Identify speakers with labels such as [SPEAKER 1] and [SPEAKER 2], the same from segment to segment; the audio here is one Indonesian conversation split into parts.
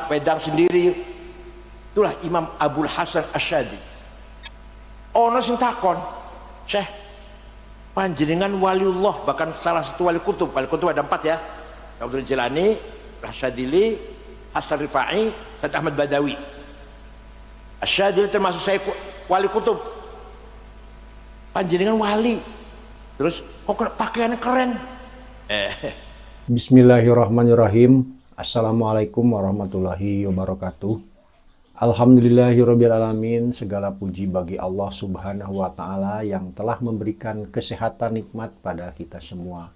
[SPEAKER 1] pedang sendiri. Itulah Imam Abul Hasan Asy'adi. Ono sing takon, Syekh, panjenengan waliullah, bahkan salah satu wali kutub ada 4 ya, Abdul Jilani, Rasyadili, Hasan Rifai, Said Ahmad Badawi. Asy'adi termasuk saya wali kutub. Panjenengan wali, terus kok pakaiannya keren.
[SPEAKER 2] Bismillahirrahmanirrahim. Assalamualaikum warahmatullahi wabarakatuh. Alhamdulillahirabbil alamin. Segala puji bagi Allah Subhanahu wa taala yang telah memberikan kesehatan nikmat pada kita semua.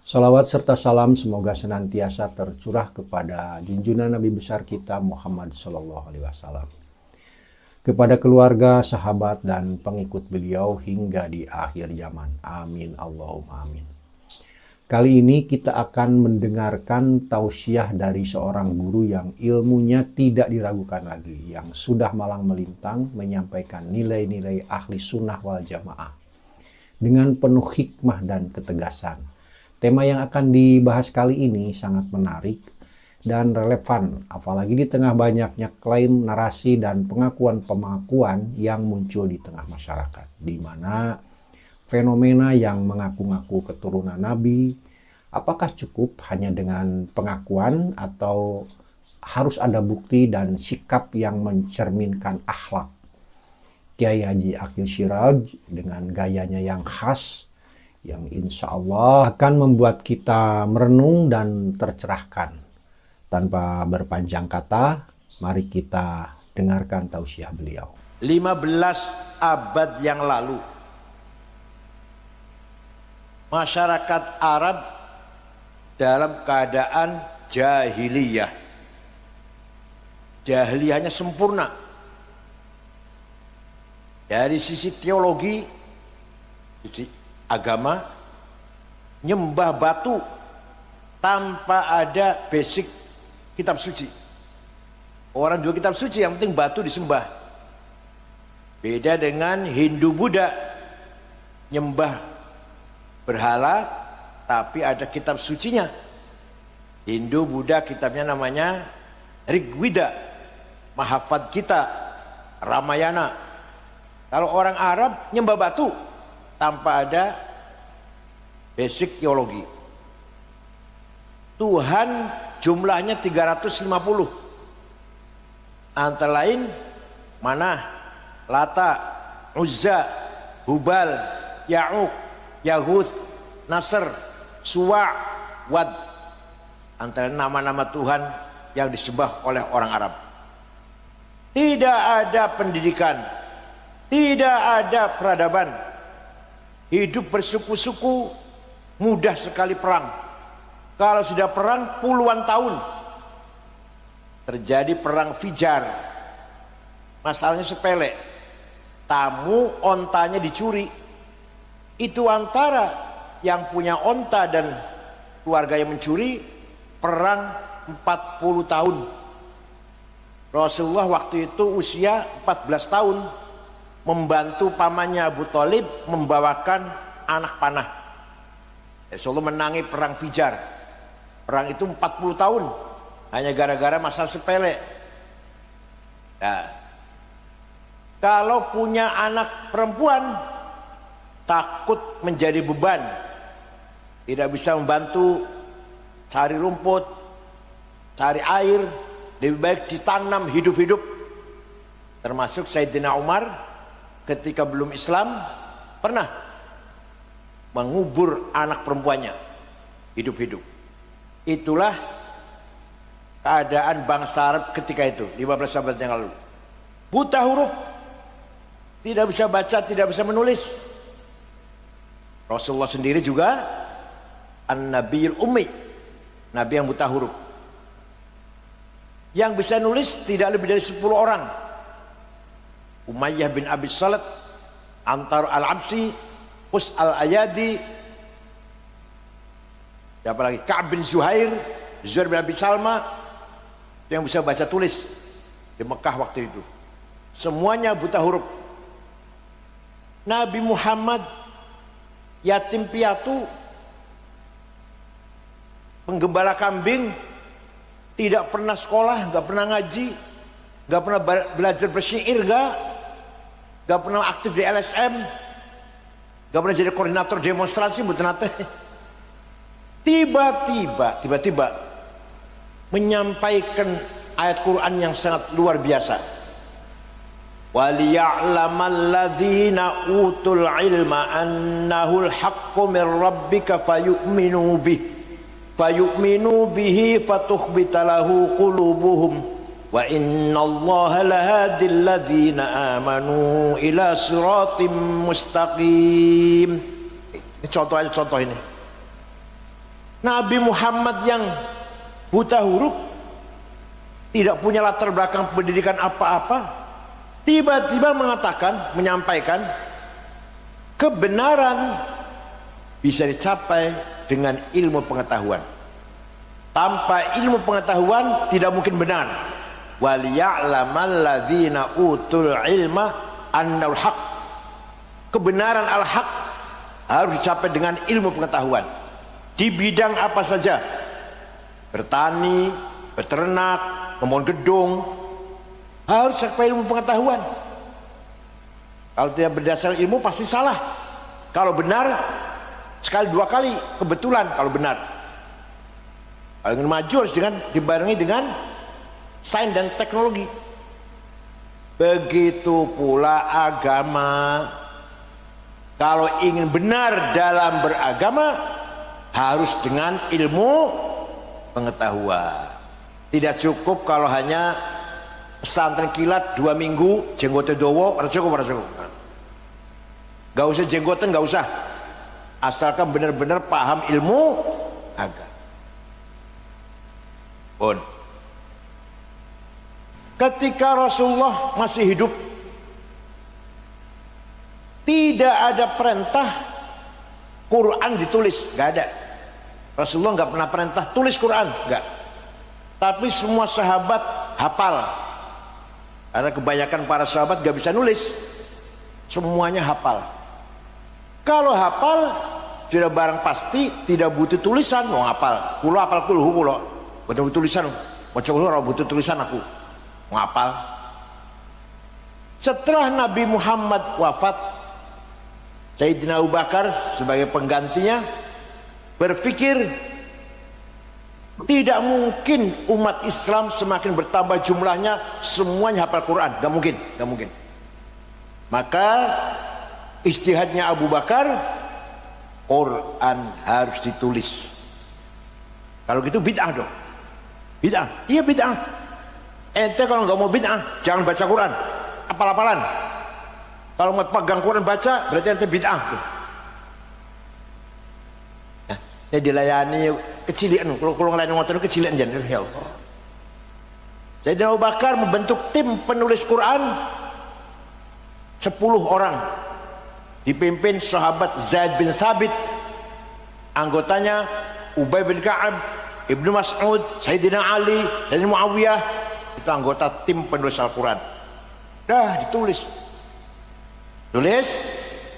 [SPEAKER 2] Salawat serta salam semoga senantiasa tercurah kepada junjungan Nabi besar kita Muhammad sallallahu alaihi wasallam, kepada keluarga, sahabat dan pengikut beliau hingga di akhir zaman. Amin Allahumma amin. Kali ini kita akan mendengarkan tausiah dari seorang guru yang ilmunya tidak diragukan lagi, yang sudah malang melintang menyampaikan nilai-nilai ahli sunnah wal jamaah dengan penuh hikmah dan ketegasan. Tema yang akan dibahas kali ini sangat menarik dan relevan, apalagi di tengah banyaknya klaim, narasi, dan pengakuan-pengakuan yang muncul di tengah masyarakat, di mana fenomena yang mengaku-ngaku keturunan Nabi, apakah cukup hanya dengan pengakuan atau harus ada bukti dan sikap yang mencerminkan akhlak? Kiai Haji Aqil Siraj dengan gayanya yang khas, yang insya Allah akan membuat kita merenung dan tercerahkan. Tanpa berpanjang kata, mari kita dengarkan tausiah beliau.
[SPEAKER 1] 15 abad yang lalu, masyarakat Arab dalam keadaan jahiliyah. Jahiliyahnya sempurna. Dari sisi teologi, sisi agama, nyembah batu tanpa ada basic kitab suci. Orang juga kitab suci, yang penting batu disembah. Beda dengan Hindu Buddha, nyembah berhala tapi ada kitab sucinya. Hindu Buddha kitabnya namanya Rigveda, Mahafad kita, Ramayana. Kalau orang Arab nyembah batu tanpa ada basic teologi. Tuhan jumlahnya 350. Antara lain Manah, Lata, Uzza, Hubal, Ya'uq, Yahuth, Nasr, Suwa', Wad. Antara nama-nama Tuhan yang disembah oleh orang Arab. Tidak ada pendidikan, tidak ada peradaban. Hidup bersuku-suku, mudah sekali perang. Kalau sudah perang puluhan tahun, terjadi perang Fijar. Masalahnya sepele, tamu ontanya dicuri. Itu antara yang punya onta dan keluarga yang mencuri, perang 40 tahun. Rasulullah waktu itu usia 14 tahun, membantu pamannya Abu Thalib membawakan anak panah. Rasulullah menangi perang Fijar. Perang itu 40 tahun, hanya gara-gara masalah sepele. Nah, kalau punya anak perempuan, takut menjadi beban, tidak bisa membantu cari rumput, cari air, lebih baik ditanam hidup-hidup. Termasuk Sayyidina Umar ketika belum Islam pernah mengubur anak perempuannya hidup-hidup. Itulah keadaan bangsa Arab ketika itu, 15 abad yang lalu. Buta huruf, tidak bisa baca, tidak bisa menulis. Rasulullah sendiri juga An-Nabiyul Ummi, Nabi yang buta huruf. Yang bisa nulis tidak lebih dari 10 orang. Umayyah bin Abi Salat, Antar al-Absi, Qus al-Ayadi, siapa lagi? Ka'ab bin Zuhair, Zuhair bin Abi Salma, yang bisa baca tulis di Mekah waktu itu. Semuanya buta huruf. Nabi Muhammad yatim piatu, penggembala kambing, tidak pernah sekolah, nggak pernah ngaji, nggak pernah belajar bersyair, nggak pernah aktif di LSM, nggak pernah jadi koordinator demonstrasi, betul nate. Tiba-tiba menyampaikan ayat Quran yang sangat luar biasa. وَلِيَعْلَمَ الَّذِينَ أُوتُوا الْعِلْمَ أَنَّهُ الْحَقُّ مِنْ رَبِّكَ فَيُؤْمِنُوا بِهِ فَتُخْبِتَ لَهُ قُلُوبُهُمْ وَإِنَّ اللَّهَ لَهَادِي الَّذِينَ آمَنُوا إِلَى صِرَاطٍ مُسْتَقِيمٍ. Ini contoh ini. Nabi Muhammad yang buta huruf, tidak punya latar belakang pendidikan apa-apa, tiba-tiba menyampaikan kebenaran bisa dicapai dengan ilmu pengetahuan. Tanpa ilmu pengetahuan tidak mungkin benar. وَلِيَعْلَمَ الَّذِينَ أُوتُوا الْعِلْمَ أَنَّهُ الْحَقُّ. Kebenaran al-haq harus dicapai dengan ilmu pengetahuan. Di bidang apa saja, bertani, beternak, membangun gedung, harus sampai ilmu pengetahuan. Kalau tidak berdasar ilmu pasti salah. Kalau benar sekali dua kali kebetulan kalau benar. Kalau ingin maju harus dibarengi dengan sains dan teknologi. Begitu pula agama. Kalau ingin benar dalam beragama harus dengan ilmu pengetahuan. Tidak cukup kalau hanya pesantren kilat 2 minggu jenggotnya dowo, pada cukup. Gak usah jenggotan, gak usah, asalkan benar-benar paham ilmu agama. Ketika Rasulullah masih hidup, tidak ada perintah Quran ditulis, gak ada. Rasulullah gak pernah perintah tulis Quran, gak. Tapi semua sahabat hafal. Karena kebanyakan para sahabat gak bisa nulis, semuanya hafal. Kalau hafal sudah barang pasti tidak butuh tulisan. Mau hafal, kulo hafal kulhu kulo, butuh tulisan. Mau coba butuh tulisan aku, mau hafal. Setelah Nabi Muhammad wafat, Sayyidina Abu Bakar sebagai penggantinya berpikir, tidak mungkin umat Islam semakin bertambah jumlahnya semuanya hafal Quran, gak mungkin. Maka ijtihadnya Abu Bakar, Quran harus ditulis. Kalau gitu bid'ah dong. Bid'ah, iya bid'ah. Ente kalau nggak mau bid'ah, jangan baca Quran, apal-apalan. Kalau mau pegang Quran baca, berarti ente bid'ah. Ini dilayani kecilian, kalau ngelayanin motor kecilian jangan hell. Sayyidina Abu Bakar membentuk tim penulis Quran 10 orang, dipimpin sahabat Zaid bin Thabit, anggotanya Ubay bin Ka'ab, Ibnu Mas'ud, Sayyidina Ali, Sayyidina Muawiyah, itu anggota tim penulis Al-Quran. Dah ditulis,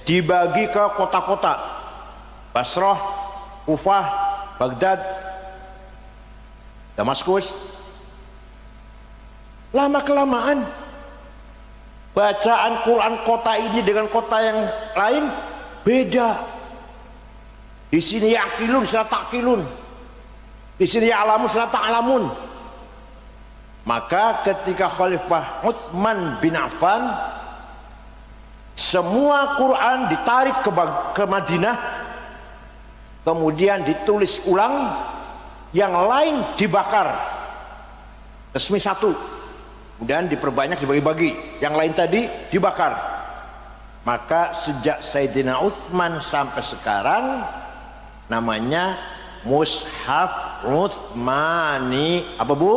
[SPEAKER 1] dibagi ke kota-kota, Basrah, Kufah, Baghdad, Damaskus. Lama kelamaan bacaan Quran kota ini dengan kota yang lain beda. Di sini yaqilun, di sana taqilun. Di sini ya'lamun, di sana ta'lamun. Maka ketika Khalifah Utsman bin Affan, semua Quran ditarik ke Madinah, kemudian ditulis ulang, yang lain dibakar, resmi satu, kemudian diperbanyak, dibagi-bagi, yang lain tadi dibakar. Maka sejak Sayyidina Utsman sampai sekarang namanya Mushaf Utsmani. Apa bu?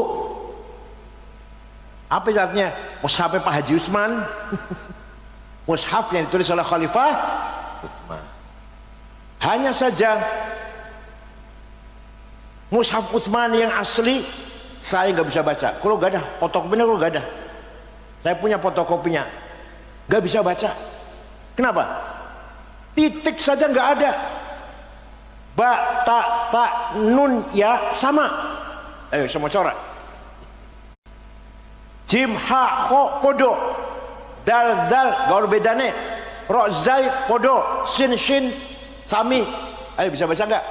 [SPEAKER 1] Apa artinya? Mushaf Pak Haji Utsman. Mushaf yang ditulis oleh Khalifah Utsman. Hanya saja Mushaf Utsman yang asli saya nggak bisa baca. Kalau nggak ada fotokopinya, kalau nggak ada. Saya punya fotokopinya, nggak bisa baca. Kenapa? Titik saja nggak ada. Ba, ta, sa, nun, ya sama. Ayo semua coret. jim ha kho podo, dal dal gaul bedane, ro zai podo, sin shin sami. Ayo bisa baca enggak?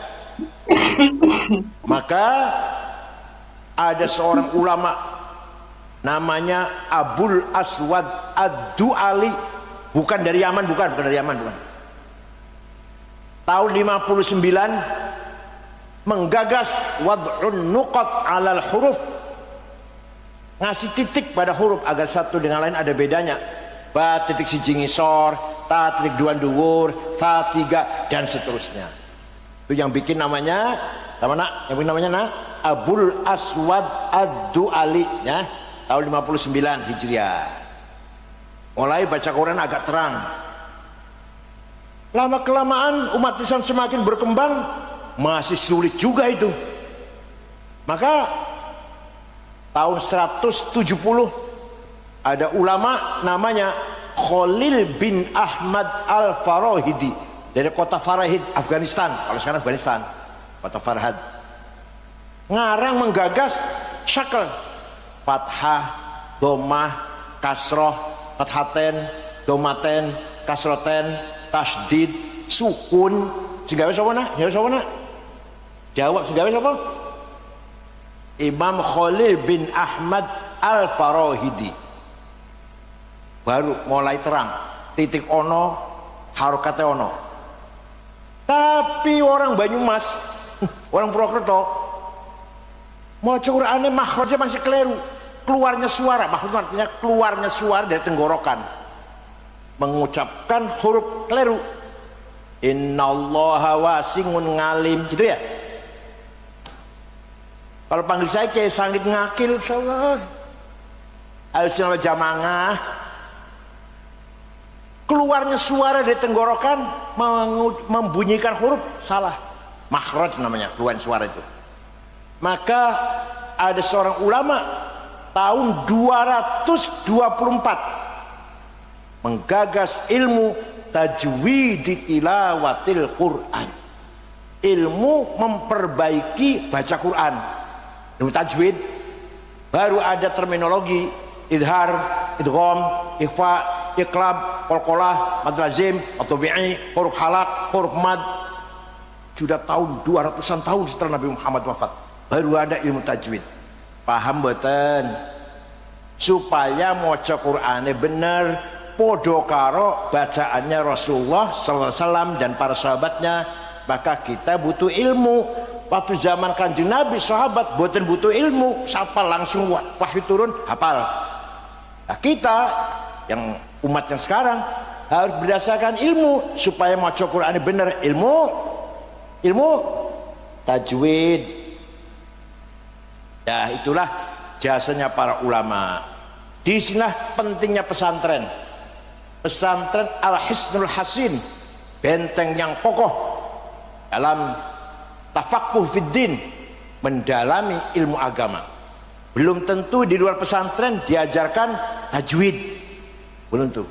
[SPEAKER 1] Maka ada seorang ulama namanya Abul Aswad Ad-Du'ali, bukan dari Yaman, bukan dari Yaman, bukan. Tahun 59 menggagas wad'un nuqat 'alal huruf, ngasih titik pada huruf agar satu dengan lain ada bedanya. Ba titik siji ngisor, ta titik dua dhuwur, sa tiga, dan seterusnya. Itu yang bikin namanya apa nak? Yang bikin namanya nak Abul Aswad Ad-Du'ali, ya, tahun 59 Hijriah. Mulai baca Quran agak terang. Lama kelamaan umat Islam semakin berkembang, masih sulit juga itu. Maka tahun 170 ada ulama namanya Khalil bin Ahmad Al-Farahidi dari kota Farahid, Afghanistan. Kalau sekarang Afghanistan, kota Farhad. Ngarang menggagas syakal, fathah, domah, kasroh, fathaten, domaten, kasroten, tasdid, sukun. Segawe sapa nak? Ya sapa nak? Jawab segawe sapa? Imam Khalil bin Ahmad Al-Farahidi. Baru mulai terang, titik ono, harokate ono. Tapi orang Banyumas, orang Purwokerto, mau Qur'annya makhrajnya masih keliru, keluarnya suara, maksudnya artinya keluarnya suara dari tenggorokan, mengucapkan huruf keliru. Innallaha wasi'un ngalim, gitu ya. Kalau panggil saya Kiai Sangit Ngakil, insyaallah Ahlussunnah wal Jamaah, keluarnya suara dari tenggorokan membunyikan huruf salah, makhraj namanya, keluar suara itu. Maka ada seorang ulama tahun 224 menggagas ilmu tajwid tilawatil Quran, ilmu memperbaiki baca Quran, ilmu tajwid. Baru ada terminologi idhar, idgham, ikhfa, iqlab, qalqalah, mad lazim, tabi'i, huruf halak, huruf mad. Sudah tahun 200-an tahun setelah Nabi Muhammad wafat baru ada ilmu tajwid. Paham mboten? Supaya maca Qur'ane bener podo karo bacaannya Rasulullah sallallahu alaihi wasallam dan para sahabatnya, maka kita butuh ilmu. Waktu zaman Kanjeng Nabi, sahabat boten butuh ilmu, sapal langsung wahyu turun hafal. Nah, kita yang umat yang sekarang harus berdasarkan ilmu supaya maca Qur'ane bener, ilmu tajwid. Ya, itulah jasanya para ulama. Di sinilah pentingnya pesantren. Pesantren Al-Hisnul Hasin, benteng yang kokoh dalam tafaqquh fid din, mendalami ilmu agama. Belum tentu di luar pesantren diajarkan tajwid, belum tentu.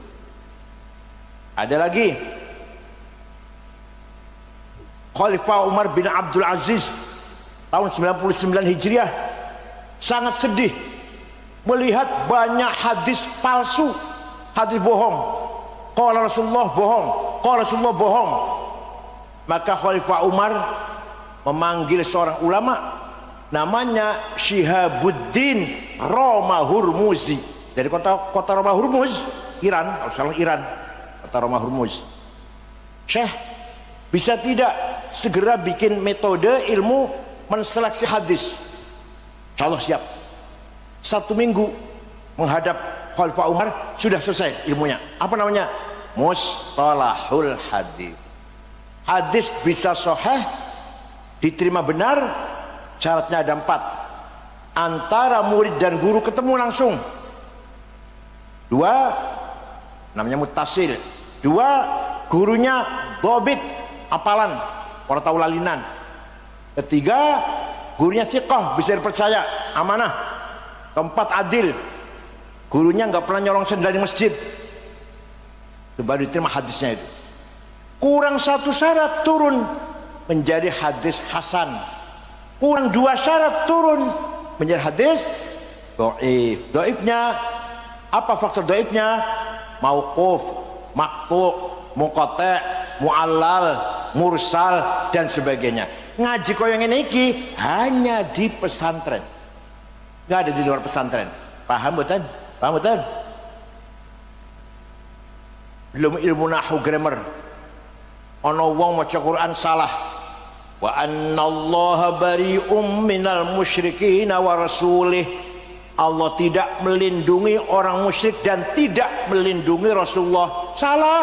[SPEAKER 1] Ada lagi Khalifah Umar bin Abdul Aziz tahun 99 Hijriah sangat sedih melihat banyak hadis palsu, hadis bohong. Qala Rasulullah bohong, qala Rasulullah bohong. Maka Khalifah Umar memanggil seorang ulama namanya Syihabuddin Roma Hurmuzi dari kota Roma Hurmuz, Iran, kalau salah Iran, kota Roma Hurmuz. Syekh, bisa tidak segera bikin metode ilmu menseleksi hadis? Insyaallah siap. 1 minggu menghadap Khalifah Umar sudah selesai ilmunya. Apa namanya? Mustalahul hadis. Hadis bisa sahih, diterima benar, syaratnya ada 4. Antara murid dan guru ketemu langsung. 2, namanya muttasil. 2, gurunya dhabit, apalan, orang tahu lalinan. 3, gurunya thiqah, bisa dipercaya, amanah. 4, adil, gurunya nggak pernah nyolong sendal di masjid. Itu baru diterima hadisnya itu. Kurang 1 syarat turun menjadi hadis hasan. Kurang 2 syarat turun menjadi hadis Doif. Doifnya apa faktor doifnya? Mauquf, maqtu', muqata', mu'allal, mursal dan sebagainya. Ngaji koyo ngene iki hanya di pesantren. Nggak ada di luar pesantren. Paham betul? Paham betul? Belum ilmu nahwu grammar. Ana wong maca Quran salah. Wa annallaha bari'um minal musyrikin wa rasulih. Allah tidak melindungi orang musyrik dan tidak melindungi Rasulullah. Salah.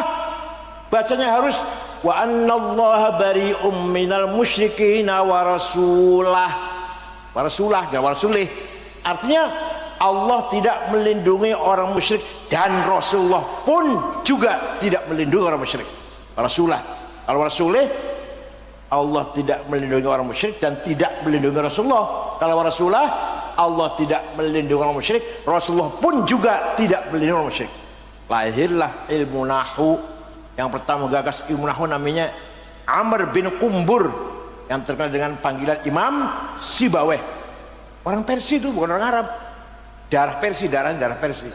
[SPEAKER 1] Bacanya harus wa annallaha bari'um minal musyrikin wa rasulah. Wa rasulah dan wa rasulih. Artinya Allah tidak melindungi orang musyrik dan Rasulullah pun juga tidak melindungi orang musyrik. Rasulah. Kalau rasulih Allah tidak melindungi orang musyrik dan tidak melindungi Rasulullah. Kalau Rasulullah Allah tidak melindungi orang musyrik, Rasulullah pun juga tidak melindungi orang musyrik. Lahirlah ilmu nahwu. Yang pertama gagas ilmu nahwu namanya Amr bin Qumbur yang terkenal dengan panggilan Imam Sibaweh. Orang Persia itu, bukan orang Arab. Darah Persia, darah Persia.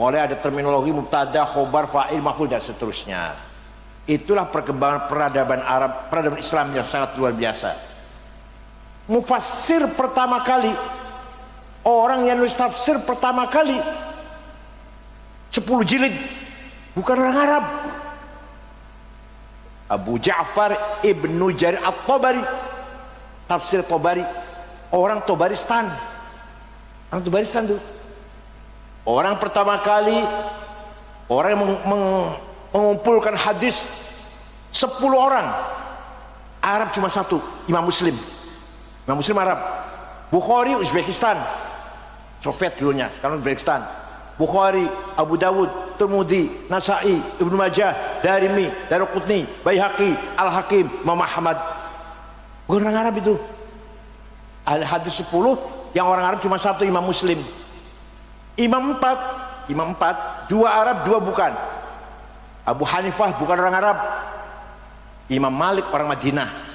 [SPEAKER 1] Mulai ada terminologi mubtada, khobar, fa'il, maf'ul dan seterusnya. Itulah perkembangan peradaban Arab, peradaban Islam yang sangat luar biasa. Mufassir pertama kali, orang yang nulis tafsir pertama kali 10 jilid bukan orang Arab. Abu Ja'far Ibnu Jarir At-Tabari, tafsir Tabari, orang Tabaristan. Orang Tabaristan itu orang pertama kali orang yang mengumpulkan hadis 10 orang. Arab cuma satu, Imam Muslim. Imam Muslim Arab. Bukhari Uzbekistan, Soviet dulunya, sekarang Uzbekistan. Bukhari, Abu Dawud, Tirmidzi, Nasa'i, Ibnu Majah, Darimi, Daruqutni, Baihaqi, Al-Hakim, Imam Ahmad. Bukan orang Arab itu. Ahli hadis 10, yang orang Arab cuma satu, Imam Muslim. Imam 4, 2 Arab, 2 bukan. Abu Hanifah bukan orang Arab. Imam Malik orang Madinah.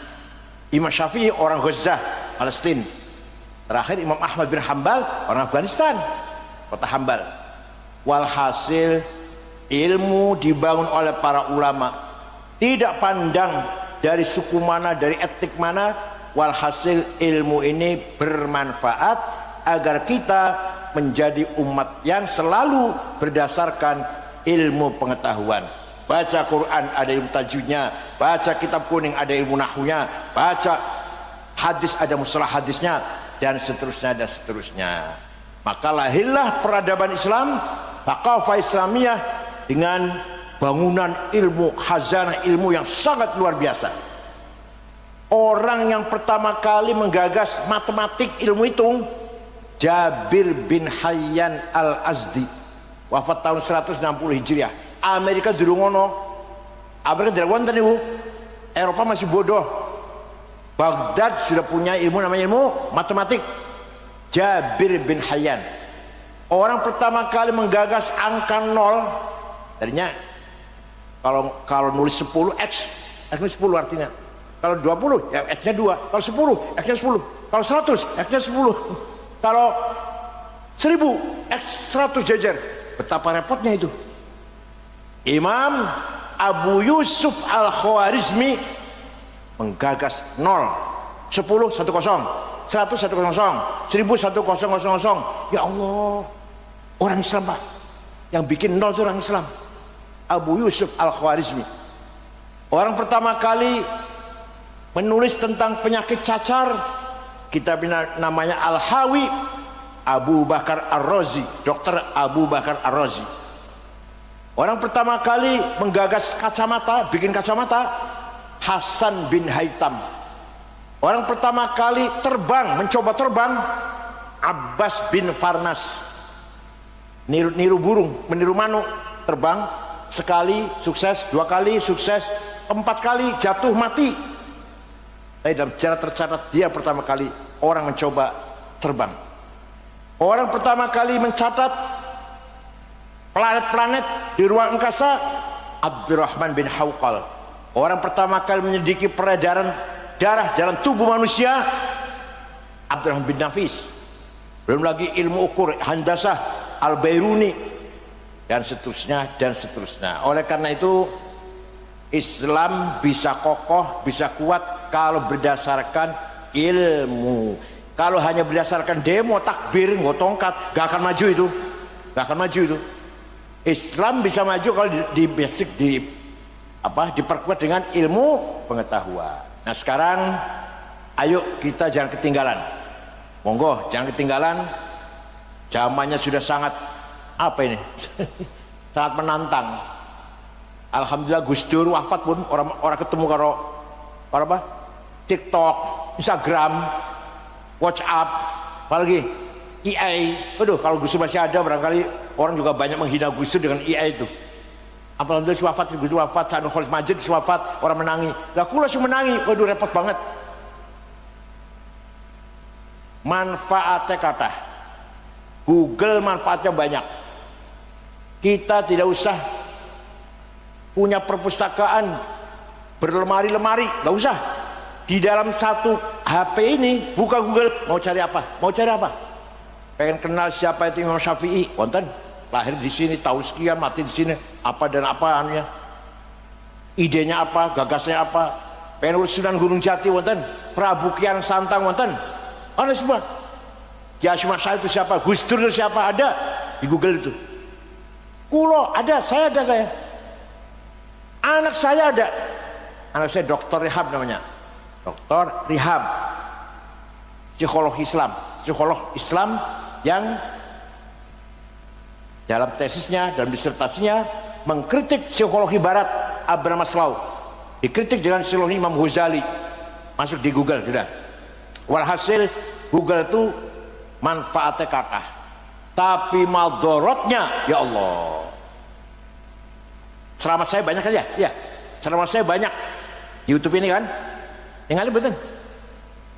[SPEAKER 1] Imam Syafi'i orang Gaza, Palestina. Terakhir Imam Ahmad bin Hambal orang Afghanistan, kota Hambal. Walhasil ilmu dibangun oleh para ulama, tidak pandang dari suku mana, dari etnik mana. Walhasil ilmu ini bermanfaat agar kita menjadi umat yang selalu berdasarkan ilmu pengetahuan. Baca Quran ada ilmu tajwidnya, baca kitab kuning ada ilmu nahwunya, baca hadis ada mustalah hadisnya, dan seterusnya dan seterusnya. Maka lahirlah peradaban Islam, thaqafah Islamiyah, dengan bangunan ilmu, khazanah ilmu yang sangat luar biasa. Orang yang pertama kali menggagas matematik, ilmu hitung, Jabir bin Hayyan Al-Azdi, wafat tahun 160 Hijriah. Amerika dulu ngono, Amerika tidak wonten niku. Eropa masih bodoh. Baghdad sudah punya ilmu namanya ilmu matematik. Jabir bin Hayyan, orang pertama kali menggagas angka 0. Tadinya kalau nulis 10 X nya 10 artinya. Kalau 20 ya X nya 2. Kalau 10 X nya 10. Kalau 100 X nya 10. Kalau 1000 X 100 jajar. Betapa repotnya itu. Imam Abu Yusuf Al-Khwarizmi menggagas 0, 10 10, 100 100, 1000 1000. Ya Allah, orang Islam Pak, yang bikin 0 itu orang Islam. Abu Yusuf Al-Khwarizmi, orang pertama kali menulis tentang penyakit cacar. Kitab namanya Al-Hawi. Abu Bakar Ar-Razi, Dokter Abu Bakar Ar-Razi. Orang pertama kali menggagas kacamata, bikin kacamata, Hasan bin Haytham. Orang pertama kali terbang, mencoba terbang, Abbas bin Farnas. Niru burung, meniru manuk, terbang sekali sukses, 2 kali sukses, 4 kali jatuh mati. Tapi dalam sejarah tercatat dia pertama kali orang mencoba terbang. Orang pertama kali mencatat planet-planet di ruang angkasa, Abdurrahman bin Hawqal. Orang pertama kali menyelidiki peredaran darah dalam tubuh manusia, Abdurrahman bin Nafis. Belum lagi ilmu ukur handasah Al-Bairuni dan seterusnya dan seterusnya. Oleh karena itu Islam bisa kokoh, bisa kuat kalau berdasarkan ilmu. Kalau hanya berdasarkan demo, takbir, nggak tongkat, gak akan maju itu, gak akan maju itu. Islam bisa maju kalau di basic, diperkuat dengan ilmu pengetahuan. Nah sekarang ayo kita jangan ketinggalan. Monggo jangan ketinggalan. Zamannya sudah sangat apa ini? Sangat menantang. Alhamdulillah Gus Dur wafat pun orang ketemu karo apa? TikTok, Instagram, WhatsApp, apalagi AI. Aduh, kalau Gus Dur masih ada barangkali orang juga banyak menghina Gus Dur dengan AI itu. Alhamdulillah si wafat, Gus Dur wafat, Sanu Khalid Majid si wafat, orang menangi. Lah kula sih menangi, waduh repot banget. Manfaatnya kata Google, manfaatnya banyak. Kita tidak usah punya perpustakaan berlemari-lemari, nggak usah. Di dalam satu HP ini buka Google, mau cari apa? Mau cari apa? Pengen kenal siapa itu Imam Syafi'i, wonten. Lahir di sini, tahu sekian, mati di sini, apa dan apa anunya. Idenya apa, gagasnya apa. Pengen urus Sunan Gunung Jati, wonten. Prabu Kian Santang, wonten. Ada semua. Ya Hashim Asy'ari itu siapa? Gus Dur itu siapa? Ada di Google itu. Kulo ada, saya ada saya. Anak saya ada. Anak saya Dr. Rihab namanya. Dr. Rihab. Psikolog Islam. Psikolog Islam yang dalam tesisnya dan disertasinya mengkritik psikologi barat Abraham Maslow. Dikritik dengan psikologi Imam Ghazali. Masuk di Google sudah. Walhasil Google itu manfaatnya kathah, tapi madorotnya ya Allah. Ceramah saya banyak aja, ya. Ceramah saya banyak YouTube ini kan, ningali betul.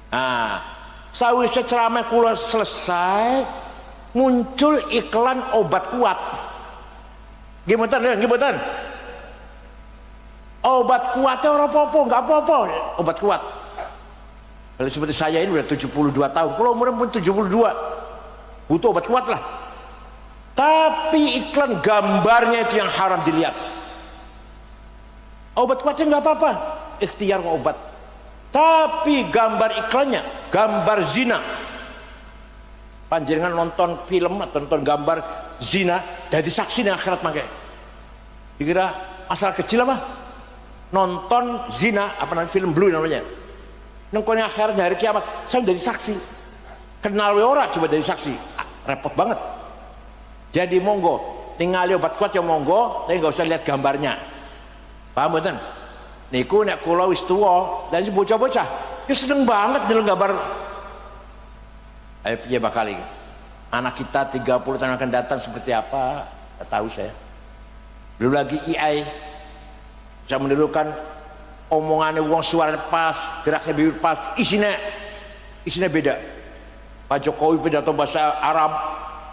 [SPEAKER 1] Nah, sawise ceramah kula selesai, muncul iklan obat kuat. Gimana? Obat kuatnya orang apa-apa, nggak apa-apa, obat kuat. Kalau seperti saya ini udah 72 tahun, kalau umurnya pun 72, butuh obat kuat lah. Tapi iklan gambarnya itu yang haram dilihat. Obat kuatnya nggak apa-apa, ikhtiar obat. Tapi gambar iklannya, gambar zina. Panjenengan nonton film atau nonton gambar zina, jadi saksi di akhirat makanya. Dikira asal kecil apa? Nonton zina, apa namanya, film Blue namanya. Nengkone akhirat hari kiamat saya jadi saksi, kenal ora coba jadi saksi, repot banget. Jadi monggo ningali obat kuat yang monggo, tapi nggak usah lihat gambarnya, paham betul? Niku nek kula wis tuwa dan si bocah-bocah dia seneng banget dengan gambar. Ayo piye bakal iki anak kita 30 tahun akan datang seperti apa, nggak tahu saya. Belum lagi AI bisa menirukan omongannya, wong suaranya pas, geraknya bibir pas, isinya beda. Pak Jokowi pidato bahasa Arab,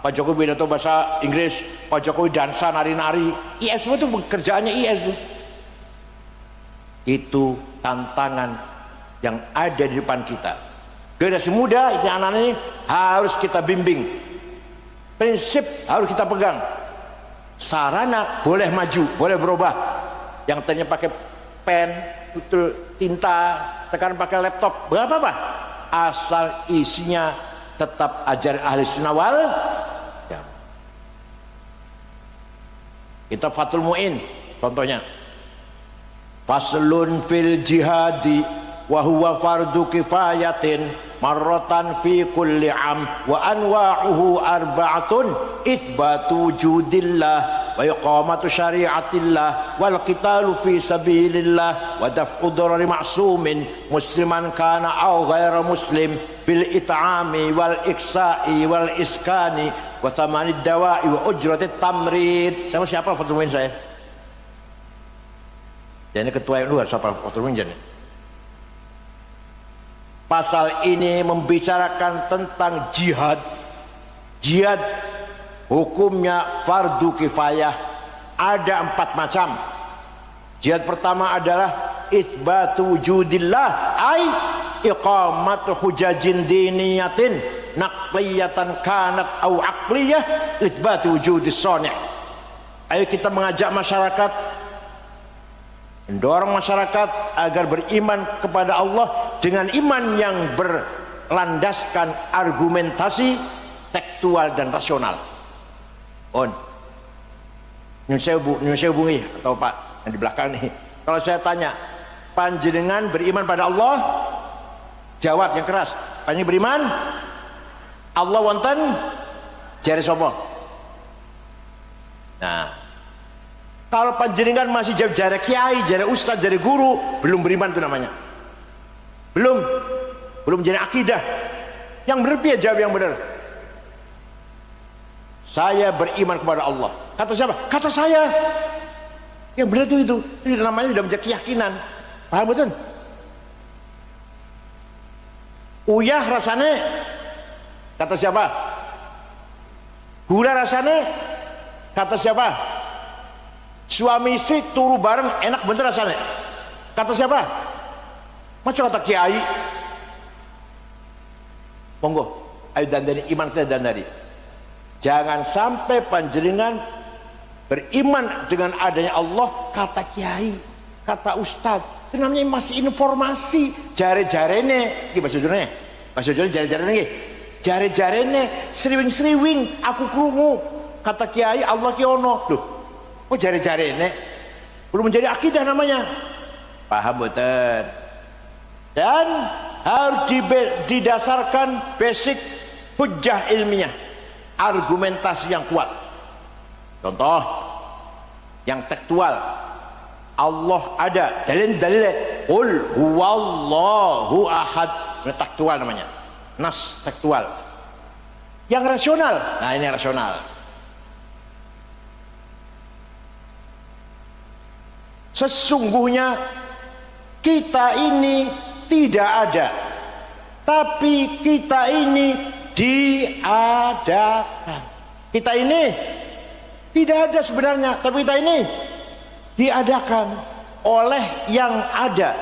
[SPEAKER 1] Pak Jokowi pidato bahasa Inggris, Pak Jokowi dansa nari-nari. IS itu pekerjaannya IS itu. Itu tantangan yang ada di depan kita. Generasi muda itu anak-anak ini harus kita bimbing. Prinsip harus kita pegang. Sarana boleh maju, boleh berubah. Yang tadinya pakai pen, tinta, tekan pakai laptop, berapa apa? Asal isinya tetap ajaran ahli sunnah wal jamaah. Kitab Fathul Mu'in contohnya, faslun fil jihadi wa huwa fardu kifayatin marratan fi kulli am wa anwa'uhu arba'atun itsbatu wujudillah wa iqamatu syariatillah wal qitalu fi sabilillah wa daf'u darari ma'sumin musliman kana aw ghaira muslim bil it'ami wal iksa'i wal iskani wa thamanid dawa'i wa ujratit tamrid. Siapa Fathul Mu'in saya? Jadi ketua yang luar siapa Fathul Mu'in jadi? Pasal ini membicarakan tentang jihad. Jihad hukumnya fardu kifayah. Ada 4 macam. Jihad pertama adalah itsbatu wujudillah, ai iqamatu hujajin diniyatin naqliyatan kanat au aqliyah itsbat wujudis shani'. Ayo kita mengajak masyarakat, mendorong masyarakat agar beriman kepada Allah dengan iman yang berlandaskan argumentasi tekstual dan rasional. Nyun sewu bungi atau Pak yang di belakang nih. Kalau saya tanya, panjenengan beriman pada Allah? Jawab yang keras. Panjenengan beriman? Allah wonten? Jare sapa? Nah, kalau panjenengan masih jawab jare kiai, jare ustaz, jare guru, belum beriman itu namanya. Belum jadi akidah. Yang benar piye jawab yang benar? Saya beriman kepada Allah. Kata siapa? Kata saya. Yang benar itu. Ini namanya sudah menjadi keyakinan. Paham betul? Uyah rasane. Kata siapa? Gula rasane. Kata siapa? Suami istri turu bareng enak bener rasane. Kata siapa? Macam kata kiai. Monggo, ayo dandani iman kita dandani. Jangan sampai panjenengan beriman dengan adanya Allah kata kiai, kata ustad. Itu namanya masih informasi. Jare-jarene, iki bahasa Jone. Bahasa Jone jare-jarene nggih. Jare-jarene, sriwing-sriwing aku krungu kata kiai Allah ki ono. Loh, kok jare-jarene? Belum menjadi akidah namanya. Paham betul? Dan harus didasarkan basic hujjah ilmiah, argumentasi yang kuat. Contoh yang tekstual, Allah ada, dalil-dalilnya qul huwallahu ahad, ini tekstual namanya, nas tekstual. Yang rasional, nah ini rasional. Sesungguhnya kita ini tidak ada, tapi kita ini diadakan. Kita ini tidak ada sebenarnya, tapi kita ini diadakan oleh yang ada.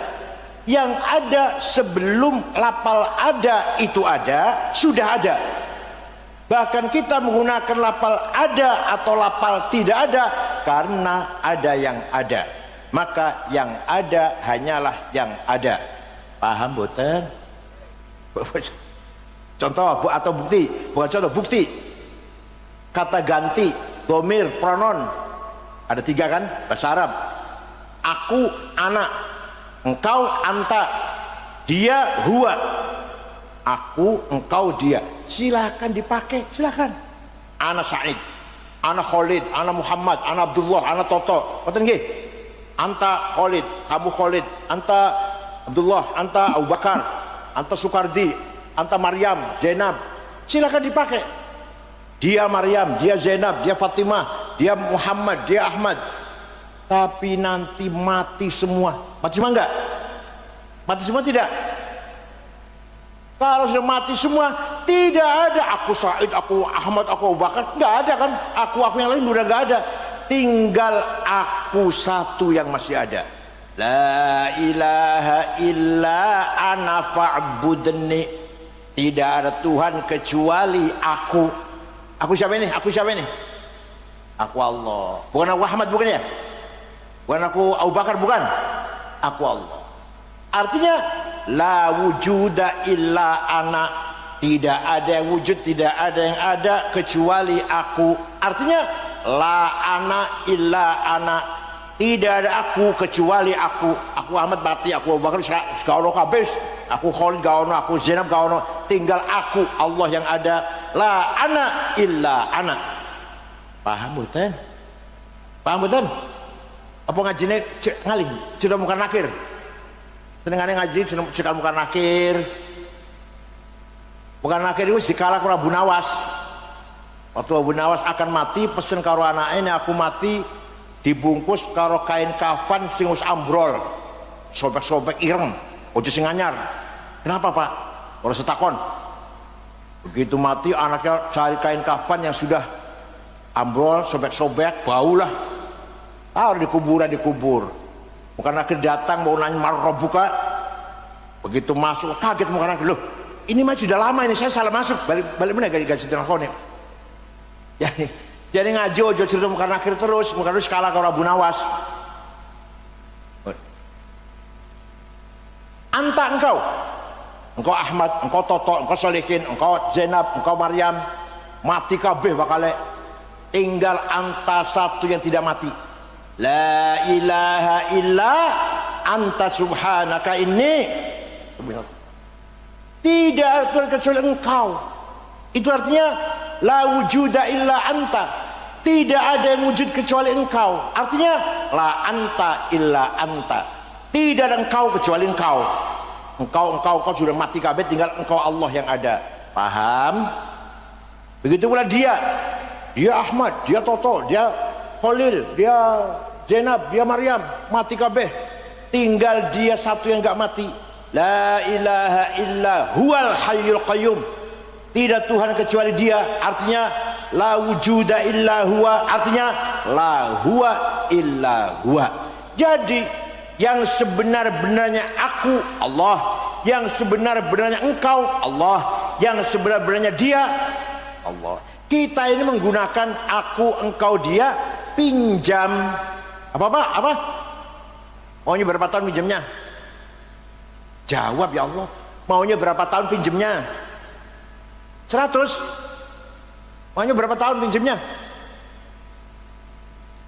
[SPEAKER 1] Yang ada sebelum lapal ada itu ada, sudah ada. Bahkan kita menggunakan lapal ada atau lapal tidak ada karena ada yang ada. Maka yang ada hanyalah yang ada. Paham boten? Contoh atau bukti, bukan contoh, bukti. Kata ganti, domir, pronon. Ada 3 kan bahasa Arab. Aku anak, engkau anta, dia huwa. Aku, engkau, dia. Silakan dipakai, silakan. Ana Said, ana Khalid, ana Muhammad, ana Abdullah, ana Toto. Ngoten nggih? Anta Khalid, kamu Khalid, anta Abdullah, anta Abu Bakar, anta Sukardi, anta Maryam, Zainab. Silakan dipakai. Dia Maryam, dia Zainab, dia Fatimah, dia Muhammad, dia Ahmad. Tapi nanti mati semua. Mati semua enggak? Mati semua tidak? Kalau sudah mati semua, tidak ada aku Said, aku Ahmad, aku Abu Bakar, enggak ada kan? Aku yang lain udah enggak ada. Tinggal aku satu yang masih ada. La ilaha illa ana fa'budni. Tidak ada Tuhan kecuali aku. Aku siapa ini? Aku siapa ini? Aku Allah. Bukan aku Ahmad, bukan ya? Bukan aku Abu Bakar, bukan. Aku Allah. Artinya la wujuda illa ana. Tidak ada yang wujud, tidak ada yang ada kecuali aku. Artinya la ana illa ana. Tidak ada aku kecuali aku. Aku Ahmad mati, aku Abu Bakar gaono kabeh, aku Khalid gaono, aku Zainab gaono. Tinggal aku Allah yang ada. La ana illa ana. Paham betul? Paham betul? Apa ngajine ngaling? Sudah muka nakir. Senengane ngaji cekal muka nakir. Muka nakir itu dikala karo Abu Nawas. Waktu Abu Nawas akan mati, pesen karo anake, nek aku mati dibungkus karo kain kafan sing wis ambrol. Sobek-sobek ireng, ojo sing anyar. Kenapa, Pak? Ora setakon. Begitu mati anaknya cari kain kafan yang sudah ambrol, sobek-sobek, bau lah. Harus dikubur. Bukan akhir datang mau nanya marah buka. Begitu masuk kaget muka anak, loh ini mah sudah lama ini, saya salah masuk, balik mana gaji teleponnya. Jadi ngaji ojo cerita muka nakir terus kalah karo Abu Nawas. Anta engkau Ahmad, engkau Toto, engkau Solihin, engkau Zainab, engkau Maryam, mati kabeh bakale. Tinggal anta satu yang tidak mati. La ilaha illa anta subhanaka inni. Tidak ada kecuali engkau. Itu artinya la wujuda illa anta. Tidak ada yang wujud kecuali engkau. Artinya la anta illa anta. Tidak ada engkau kecuali engkau. Engkau sudah mati kabeh, tinggal engkau Allah yang ada. Paham? Begitu pula dia Ahmad, dia Toto, dia Khalil, dia Zainab, dia Maryam, mati kabeh. Tinggal dia satu yang enggak mati. La ilaha illa huwal hayyul qayyum. Tidak Tuhan kecuali dia. Artinya la wujuda illa huwa. Artinya la huwa illa huwa. Jadi yang sebenar-benarnya aku Allah, yang sebenar-benarnya engkau Allah, yang sebenar-benarnya dia Allah. Kita ini menggunakan aku, engkau, dia, pinjam. Apa? Maunya berapa tahun pinjamnya? Jawab ya Allah. Maunya berapa tahun pinjamnya? 100. Maunya berapa tahun pinjamnya?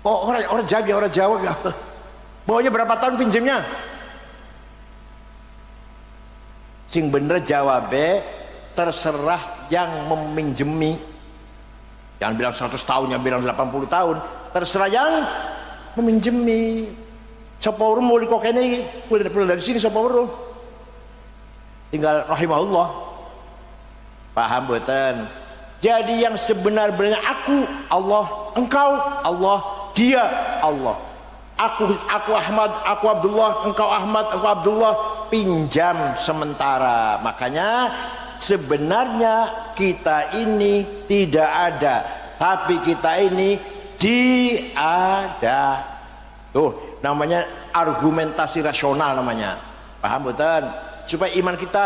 [SPEAKER 1] Oh, orang jawab ya Allah. Maunya berapa tahun pinjamnya? Sing bener jawabnya terserah yang meminjemi. Jangan bilang 100 tahun, yang bilang 80 tahun. Terserah yang meminjemi. Sapa urung mau kok kene pulang dari sini sapa urung. Tinggal rahimahullah. Paham mboten? Jadi yang sebenar-benarnya aku Allah, engkau Allah, dia Allah. Aku Ahmad, aku Abdullah, engkau Ahmad, aku Abdullah, pinjam sementara. Makanya sebenarnya kita ini tidak ada, tapi kita ini diada. Tuh namanya argumentasi rasional namanya. Paham betul? Supaya iman kita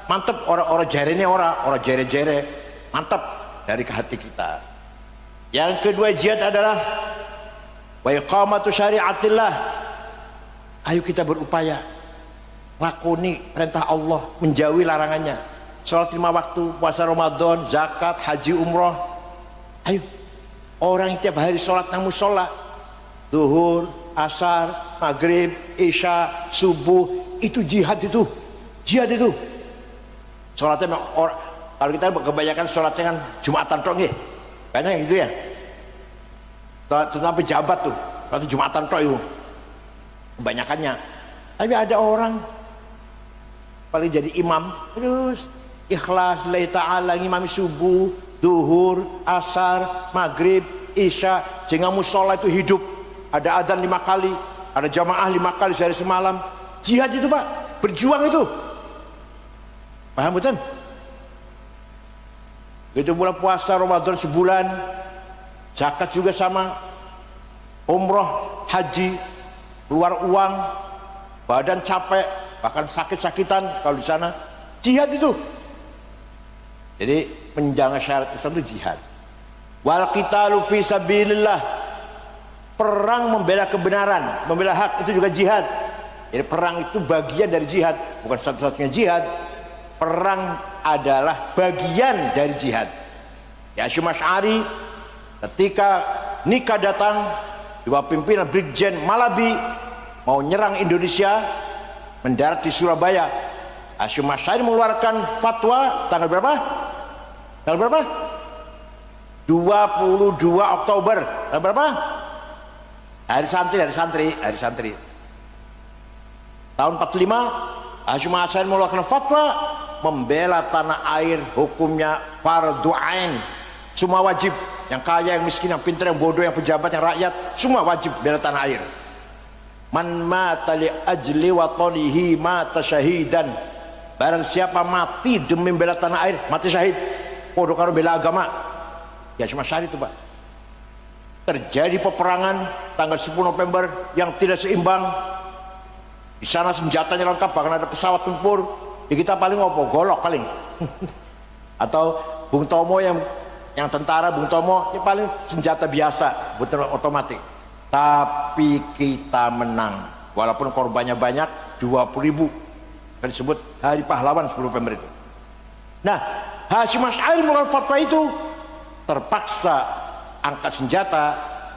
[SPEAKER 1] mantep, orang jere-ne orang jere-jere mantep dari ke hati kita. Yang kedua jihad adalah wa iqamatu syariatillah. Ayo kita berupaya lakoni perintah Allah, menjauhi larangannya. Salat 5 waktu, puasa Ramadan, zakat, haji, umroh. Ayo, orang yang tiap hari salat nang mushola, zuhur, asar, maghrib, isya, subuh, itu jihad itu. Jihad itu. Salatnya kalau kita kebanyakan salatnya kan Jumatan tok nggih. Banyak yang gitu ya. Tetapi pejabat tuh, waktu Jumatan tok itu. Kebanyakannya. Tapi ada orang paling jadi imam terus ikhlas lillahi ta'ala ngimami subuh, duhur, asar, maghrib, isya, sehingga musola itu hidup. Ada adzan 5 kali, ada jamaah 5 kali sehari semalam. Jihad itu Pak, berjuang itu. Paham betul? Itu pula puasa Ramadan sebulan, zakat juga sama, umroh, haji, keluar uang, badan capek, bahkan sakit-sakitan kalau di sana. Jihad itu. Jadi menjaga syarat Islam itu jihad. Wal qitalu fi sabilillah, perang membela kebenaran, membela hak, itu juga jihad. Jadi perang itu bagian dari jihad, bukan satu-satunya jihad. Perang adalah bagian dari jihad. Ya Hasyim Asy'ari ketika nikah datang di bawah pimpinan Brigjen Malabi mau nyerang Indonesia, mendarat di Surabaya. Hasyim Asy'ari mengeluarkan fatwa tanggal berapa? Tanggal berapa? 22 Oktober. Tanggal berapa? Hari santri. Tahun 45 Hasyim Asy'ari mengeluarkan fatwa membela tanah air, hukumnya fardhu ain. Semua wajib, yang kaya, yang miskin, yang pintar, yang bodoh, yang pejabat, yang rakyat, semua wajib bela tanah air. Man mata li ajli watanihi mata syahidan. Barang siapa mati demi bela tanah air, mati syahid. Podo karo bela agama. Ya cuma syahid itu Pak. Terjadi peperangan tanggal 10 November yang tidak seimbang. Di sana senjatanya lengkap, bahkan ada pesawat tempur. Di kita paling ngopo, golok paling Atau Bung Tomo yang tentara, Bung Tomo ya paling senjata biasa, bukan otomatis. Tapi kita menang, walaupun korbannya banyak, 20.000. Kan disebut hari pahlawan 10 November itu. Nah, Hasyim Asy'ari mengeluarkan fatwa itu, terpaksa angkat senjata,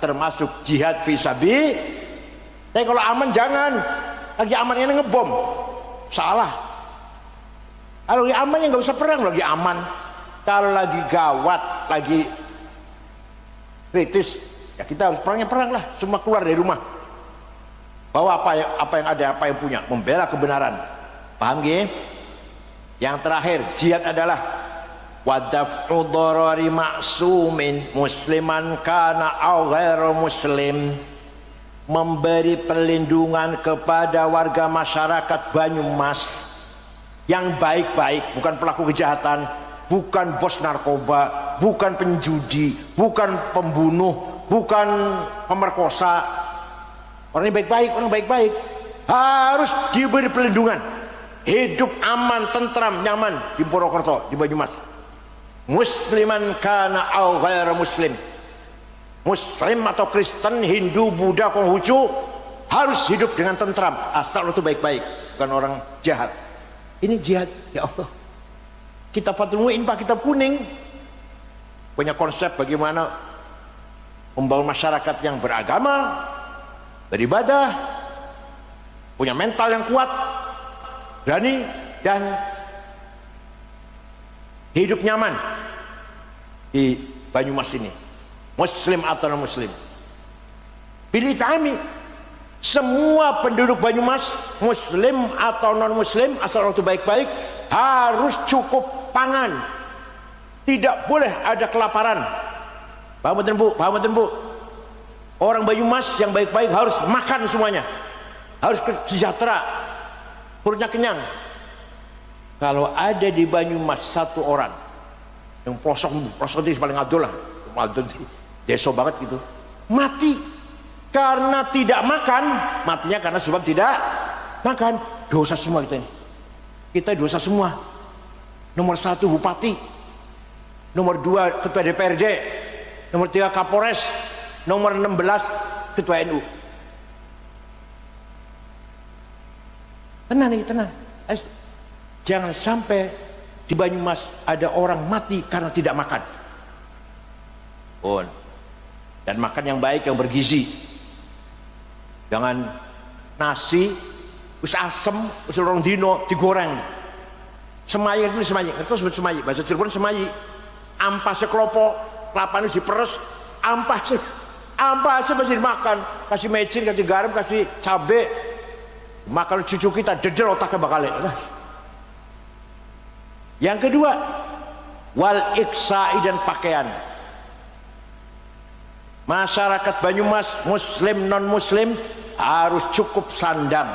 [SPEAKER 1] termasuk jihad fisabi. Tapi kalau aman jangan, lagi aman ini ngebom, salah. Kalau lagi aman ya nggak usah perang, lagi aman. Kalau lagi gawat, lagi kritis, ya kita harus perang lah. Semua keluar dari rumah, bawa apa yang ada, apa yang punya, membela kebenaran. Paham gak? Yang terakhir, jihad adalah wadaf'u dharari ma'sumin musliman kana aw ghairu muslim, memberi perlindungan kepada warga masyarakat Banyumas yang baik-baik, bukan pelaku kejahatan, bukan bos narkoba, bukan penjudi, bukan pembunuh, bukan pemerkosa. Orang baik-baik harus diberi perlindungan, hidup aman, tentram, nyaman di Purwokerto, di Banyumas. Musliman kana au ghairu muslim, Muslim atau Kristen, Hindu, Buddha, Konghucu, harus hidup dengan tentram asal itu baik-baik, bukan orang jahat. Ini jihad, ya Allah. Kitab Fathul Mu'in, Pak, kitab kuning, punya konsep bagaimana membangun masyarakat yang beragama, beribadah, punya mental yang kuat, berani, dan hidup nyaman di Banyumas ini. Muslim atau non muslim, pilih kami. Semua penduduk Banyumas, muslim atau non muslim, asal itu baik-baik, harus cukup pangan, tidak boleh ada kelaparan. Paham betul Bu? Paham betul Bu? Orang Banyumas yang baik-baik harus makan semuanya, harus sejahtera, perutnya kenyang. Kalau ada di Banyumas satu orang yang prosok itu paling adol lah, deso banget gitu, mati karena tidak makan, matinya karena sebab tidak makan. Dosa semua kita ini, kita dosa semua. Nomor 1 bupati, nomor 2 ketua DPRD, nomor 3 Kapolres, nomor 16 ketua NU. Tenang nih, tenang. Jangan sampai di Banyumas ada orang mati karena tidak makan. Dan makan yang baik, yang bergizi. Jangan nasi wis asem, wis rong dino digoreng. Semayi itu semayi, itu sebut semayi. Bahasa Cirebon semayi. Ampasnya kelopo, kelapanya diperes, ampasnya masih dimakan. Kasih mecin, kasih garam, kasih cabe. Makan cucu kita deder otaknya bakalnya. Yang kedua, wal iksai dan pakaian. Masyarakat Banyumas, muslim non muslim, harus cukup sandang.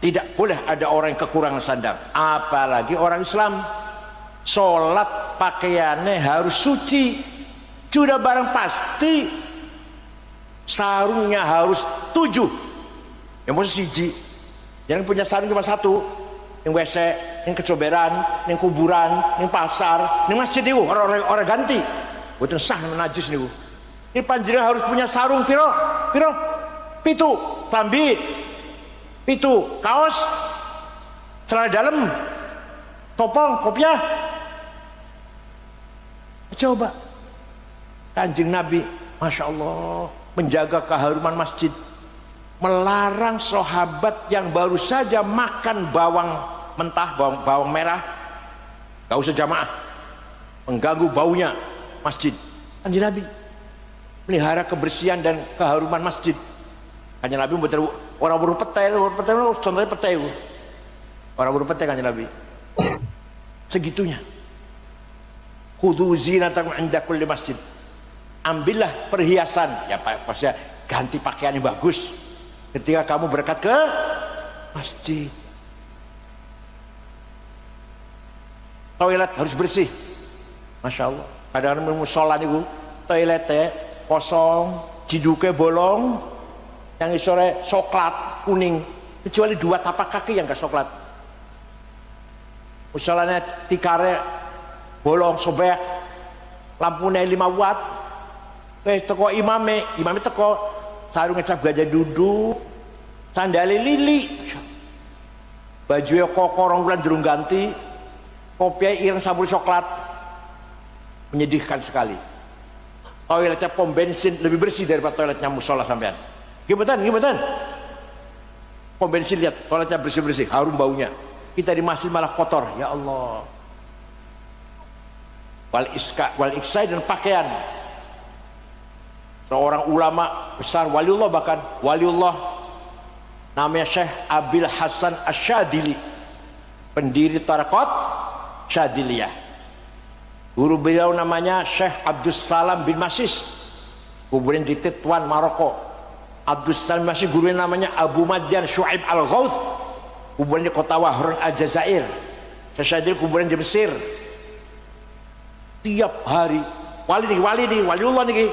[SPEAKER 1] Tidak boleh ada orang yang kekurangan sandang, apalagi orang Islam. Sholat pakaiannya harus suci, sudah barang pasti. Sarungnya harus 7, yang mau siji. Jangan punya sarung cuma 1, yang WC, yang kecoberan, yang kuburan, yang pasar, yang masjid itu orang ganti. Bukan sah najis nih. Ini panjenengan harus punya sarung piro, 7 klambi, 7 kaos, celana dalam, topong, kopiah. Coba Kanjeng Nabi, Masya Allah, menjaga keharuman masjid, melarang sahabat yang baru saja makan bawang mentah, bawang merah, gak usah jamaah, mengganggu baunya masjid. Kanjeng Nabi melihara kebersihan dan keharuman masjid. Kanjeng Nabi betul orang buru petel contohnya petel. Orang buru petel Kanjeng Nabi. Segitunya. Khudhu zinatakum 'inda kulli masjid. Ambillah perhiasan, ya maksudnya ganti pakaian yang bagus ketika kamu berangkat ke masjid. Toilet harus bersih. Masya Allah. Kadang-kadang musola niku toiletnya kosong, jiduke bolong, yang isore coklat kuning, kecuali 2 tapak kaki yang gak coklat. musolanya tikare bolong sobek, lampunya 5 watt. Teko imame teko, sarung ngecap gajah duduk, sandali lili, bajunya kokorong bulan durung ganti, kopinya ireng sabur coklat, menyedihkan sekali. Toiletnya pom bensin lebih bersih daripada toiletnya musola sampean. Gimana? Pom bensin lihat toiletnya bersih, harum baunya. Kita di masjid malah kotor, ya Allah. Wal iksai dan pakaian. Seorang ulama besar waliullah, bahkan waliullah namanya Syekh Abil Hasan Asyadili, pendiri tarekat Syadiliyah. Guru beliau namanya Syekh Abdus Salam bin Masis, kuburan di Tetuan Maroko. Abdus Salam bin Masis gurunya namanya Abu Madyan Syuaib Al-Ghauth, kuburan di kota Wahrun Al-Jazair. Syekh Syadili kuburan di Mesir. Tiap hari waliullah nih,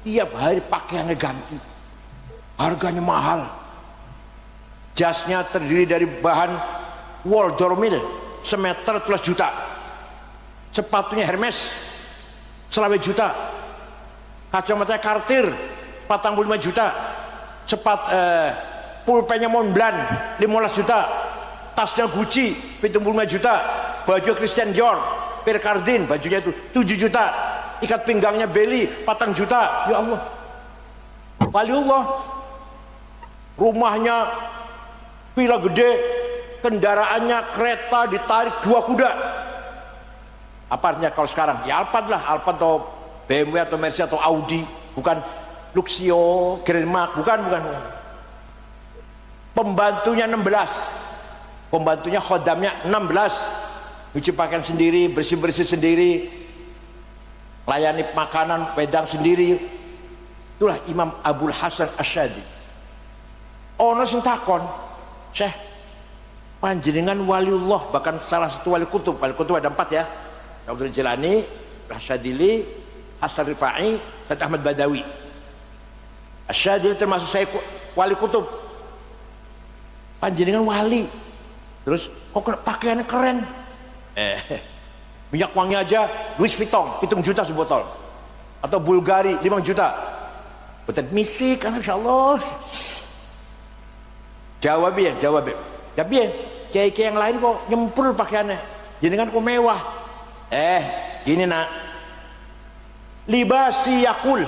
[SPEAKER 1] tiap hari pakaiannya ganti, harganya mahal. Jasnya terdiri dari bahan wol dormil semeter 12 juta, sepatunya Hermes selawe juta, kacamata Cartier 45 juta, pulpennya Montblanc 15 juta, tasnya Gucci 75 juta, baju Christian Dior Pierre Cardin bajunya itu 7 juta, ikat pinggangnya Beli 4 juta. Ya Allah, waliullah, rumahnya villa gede, kendaraannya kereta ditarik 2 kuda. Apa artinya kalau sekarang? Ya Alphard lah, Alphard atau BMW atau Mercy atau Audi, bukan Luxio, Grand Mark, bukan. Pembantunya 16, pembantunya khodamnya 16, cuci pakaian sendiri, bersih sendiri, layani makanan wedang sendiri. Itulah Imam Abul Hasan Asyadi. Ono sing takon, Syekh, panjenengan waliullah, bahkan salah satu wali kutub ada 4 ya, Abdul Jilani, Asyadili, Hasan Rifai, Said Ahmad Badawi. Asyadili termasuk saya wali kutub. Panjenengan wali, terus kok pakaiannya keren, minyak wangi aja Louis Vuitton 7 juta sebotol, atau Bulgari 5 juta. Betul misi kan, insyaallah. Jawab. Tapi kiai yang lain kok nyempul pakaiannya, jenengan kok mewah. Gini nak, libasi yakul,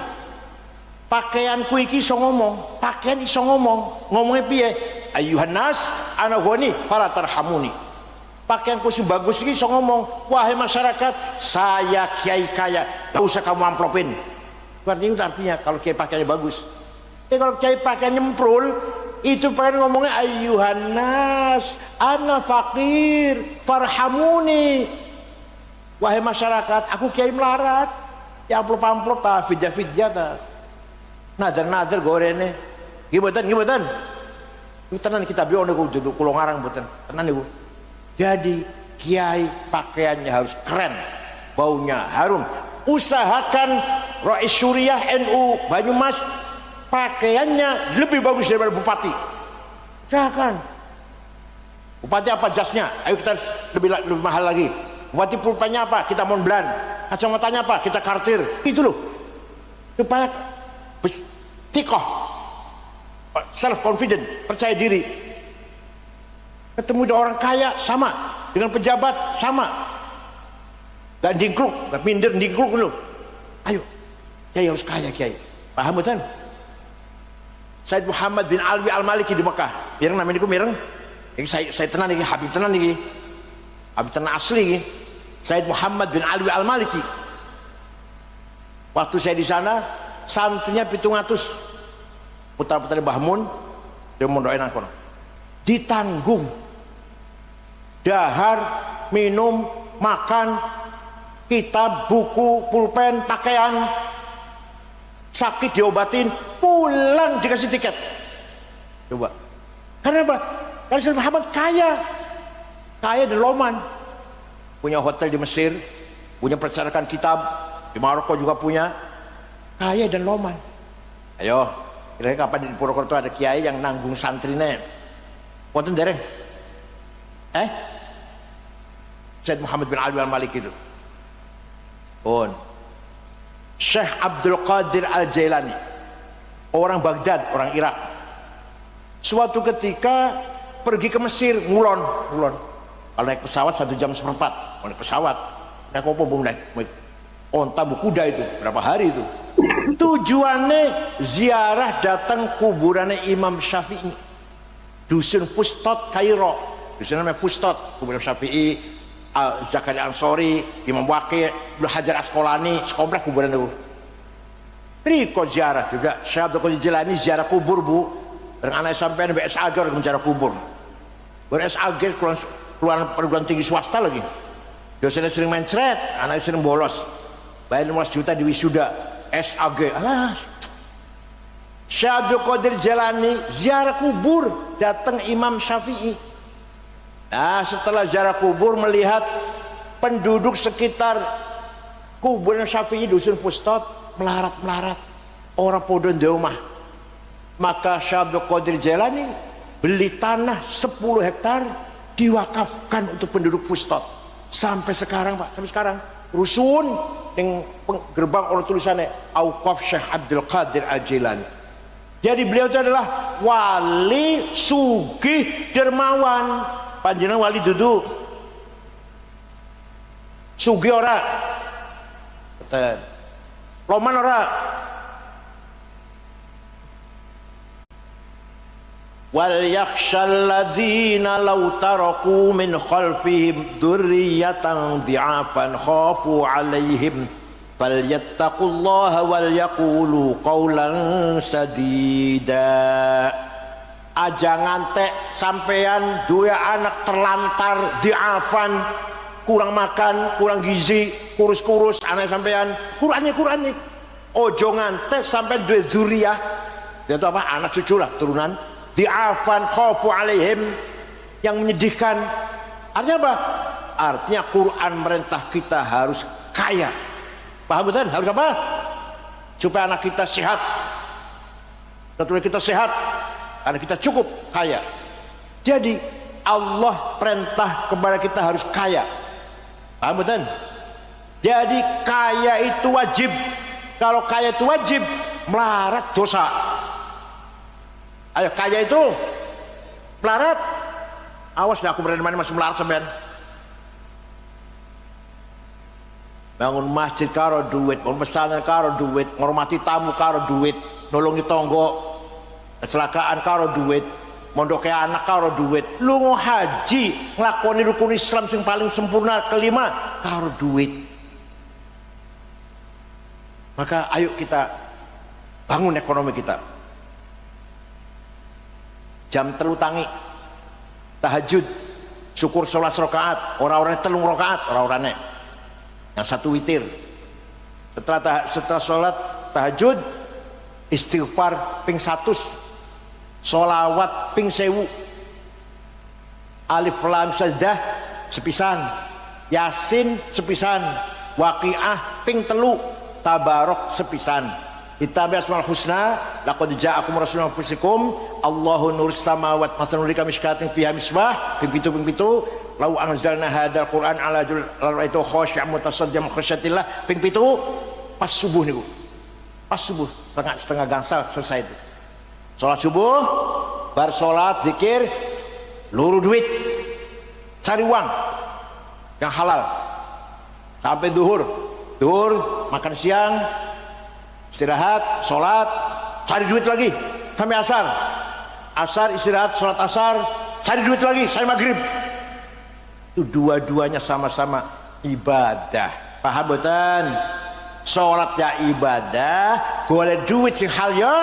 [SPEAKER 1] pakaianku iki iso ngomong, pakaian iso ngomongnya piye? Ayuhan nas ana ghani fala tarhamuni. Pakaianku sing bagus iki iso ngomong, wahai masyarakat, saya kiai kaya, gak usah kamu amplopin. Artinya kalau kiai pakaiannya bagus. Kalau kiai pakaiannya nyemprul, itu pengen ngomongnya ayuhan nas ana fakir farhamuni. Wahai masyarakat, aku kiai melarat, ya amplop ta fidya ta nazar gorene gimana tenan kita biar niku duduk kulo ngarang mboten tenan niku. Jadi kiai pakaiannya harus keren, baunya harum. Usahakan Rais Syuriah NU Banyumas pakaiannya lebih bagus daripada bupati. Usahakan. Bupati apa jasnya? Ayo kita lebih mahal lagi. Bupati pulpennya apa? Kita Montblanc. Kacamatanya apa? Kita Cartier. Itu loh. Supaya tikoh, self confident, percaya diri. Ketemu dengan orang kaya sama, dengan pejabat sama, gak dingkluk, gak minder dingkluk dulu. Ayo, kiai harus kaya kiai. Paham betul? Said Muhammad bin Alwi Al-Maliki di Mekah. Mireng namanya niku mireng. Ini saya tenan iki, Habib tenan iki. Habib tenan asli iki. Said Muhammad bin Alwi Al-Maliki. Waktu saya di sana, santrinya 700 putra-putri Mbah Mun, dia mondokin aku ditanggung dahar, minum, makan, kitab, buku, pulpen, pakaian, sakit diobatin, pulang dikasih tiket. Coba karena apa? Karena Said Muhammad kaya dan loman, punya hotel di Mesir, punya percetakan kitab di Maroko juga punya, kaya dan loman. Ayo, kira-kira kapan di Purwokerto ada kiai yang nanggung santrinya? Wonten dereng? Syekh Muhammad bin Ali al-Maliki itu. Syekh Abdul Qadir Al-Jailani, orang Baghdad, orang Irak. Suatu ketika pergi ke Mesir, ngulon. Kalau naik pesawat 1 jam seperempat, naik pesawat, naik apa belum naik onta kuda itu, berapa hari itu. Tujuannya ziarah datang kuburannya Imam Syafi'i, dusun Fustot, Kairo. Dusun namanya Fustot, kuburan Syafi'i, Zakaria Ansori, Imam Waqi', Ibnu Hajar Asqalani, sekomplek kuburan itu. Riko ziarah juga. Syekh Abdul Qadir Jilani ziarah kubur, Bu. Dan anak sampean BSAG orang ziarah kubur. BSAG keluar perguruan tinggi swasta lagi. Dosennya sering mencret, anaknya sering bolos. Bayar 15 juta di wisuda. SAG. Alah. Syekh Abdul Qadir Jilani ziarah kubur, datang Imam Syafi'i. Nah, setelah ziarah kubur melihat penduduk sekitar kuburan Syafi'i dusun Fustot melarat, orang podo di rumah. Maka Syekh Abdul Qadir Jilani beli tanah 10 hektar diwakafkan untuk penduduk Fustot. Sampai sekarang, Pak, sampai sekarang rusun yang gerbang orang tulisannya Auqaf Syekh Abdul Qadir Al-Jilani. Jadi beliau itu adalah wali sugih dermawan. Panjenengan wali duduk sugih ora, loman ora. Wal yakhshal ladzina law taraku min khalfihim dzurriyyatan dhi'afan khafu 'alaihim falyattaqullaha wal yaqulu qawlan sadida. Aja ngantek sampean dua anak terlantar diafan, kurang makan, kurang gizi, kurus anak sampean, Qur'ani. Ojo ngantek sampai dua dzurriyah, itu apa, anak cucu lah, turunan, diafan khaufu alaihim, yang menyedihkan. Artinya apa? Artinya Quran merintah kita harus kaya. Paham betul? Harus apa? Supaya anak kita sehat, keturunan kita sehat, karena kita cukup kaya. Jadi Allah perintah kepada kita harus kaya. Paham betul? Jadi kaya itu wajib. Kalau kaya itu wajib, melarat dosa. Ayo, kaya itu melarat. Awas dah, aku berani mana masih melarat sampean. Bangun masjid karo duit, bangun pesantren karo duit, ngormati tamu karo duit, nolongi tonggo, kecelakaan karo duit, mondoke anak karo duit, lu haji nglakoni rukun Islam sing paling sempurna kelima karo duit. Maka ayo kita bangun ekonomi kita. Jam 3 tangi tahajud, syukur 11 rakaat, orang-orangnya 3 rakaat, orang-orangnya yang 1 witir. Setelah sholat tahajud istighfar ping 100, sholawat ping 1000, alif lam sajdah sepisan, yasin sepisan, waqiah ping 3, tabarok sepisan. Ditambah asmaul husna, laqad ja'akum rasulun min anfusikum, Allahu nurus samawati masalun nuri kamishkatin fiha misbah, ping 7, lau anzalna hadzal Qur'an ala itu khasyi'an mutasaddian khasyatillah, ping 7, pas subuh niku. Pas subuh setengah gangsal selesai itu. Sholat subuh, bar sholat, zikir, luru duit, cari uang yang halal sampai duhur, makan siang, istirahat, sholat, cari duit lagi sampai asar, istirahat, sholat asar, cari duit lagi sampai maghrib. Itu dua-duanya sama-sama ibadah. Paham betul? Sholat ya ibadah, boleh duit sing hal ya.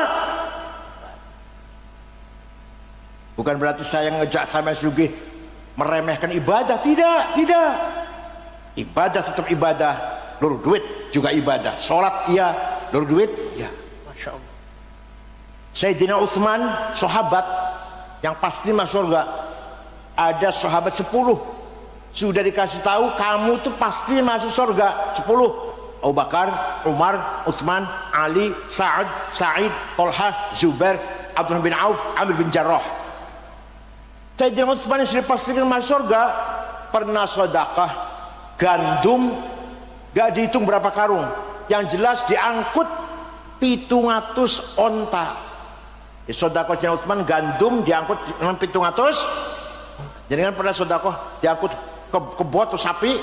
[SPEAKER 1] Bukan berarti saya ngejak sama sugih meremehkan ibadah, tidak. Ibadah tetap ibadah, lur duit juga ibadah. Sholat iya, lur duit iya. Masya Allah. Sayyidina Utsman, sahabat yang pasti masuk surga. Ada sahabat 10 sudah dikasih tahu kamu tuh pasti masuk surga. 10. Abu Bakar, Umar, Utsman, Ali, Sa'id, Tolha, Zubair, Abdurrahman bin Auf, Amir bin Jarrah. Sayyidina Utsman yang sudah dipastikan masuk surga pernah sedekah gandum gak dihitung berapa karung, yang jelas diangkut 700 onta. Sedekah Sayyidina Utsman gandum diangkut 700. Jadi kan pernah sedekah diangkut ke bot atau sapi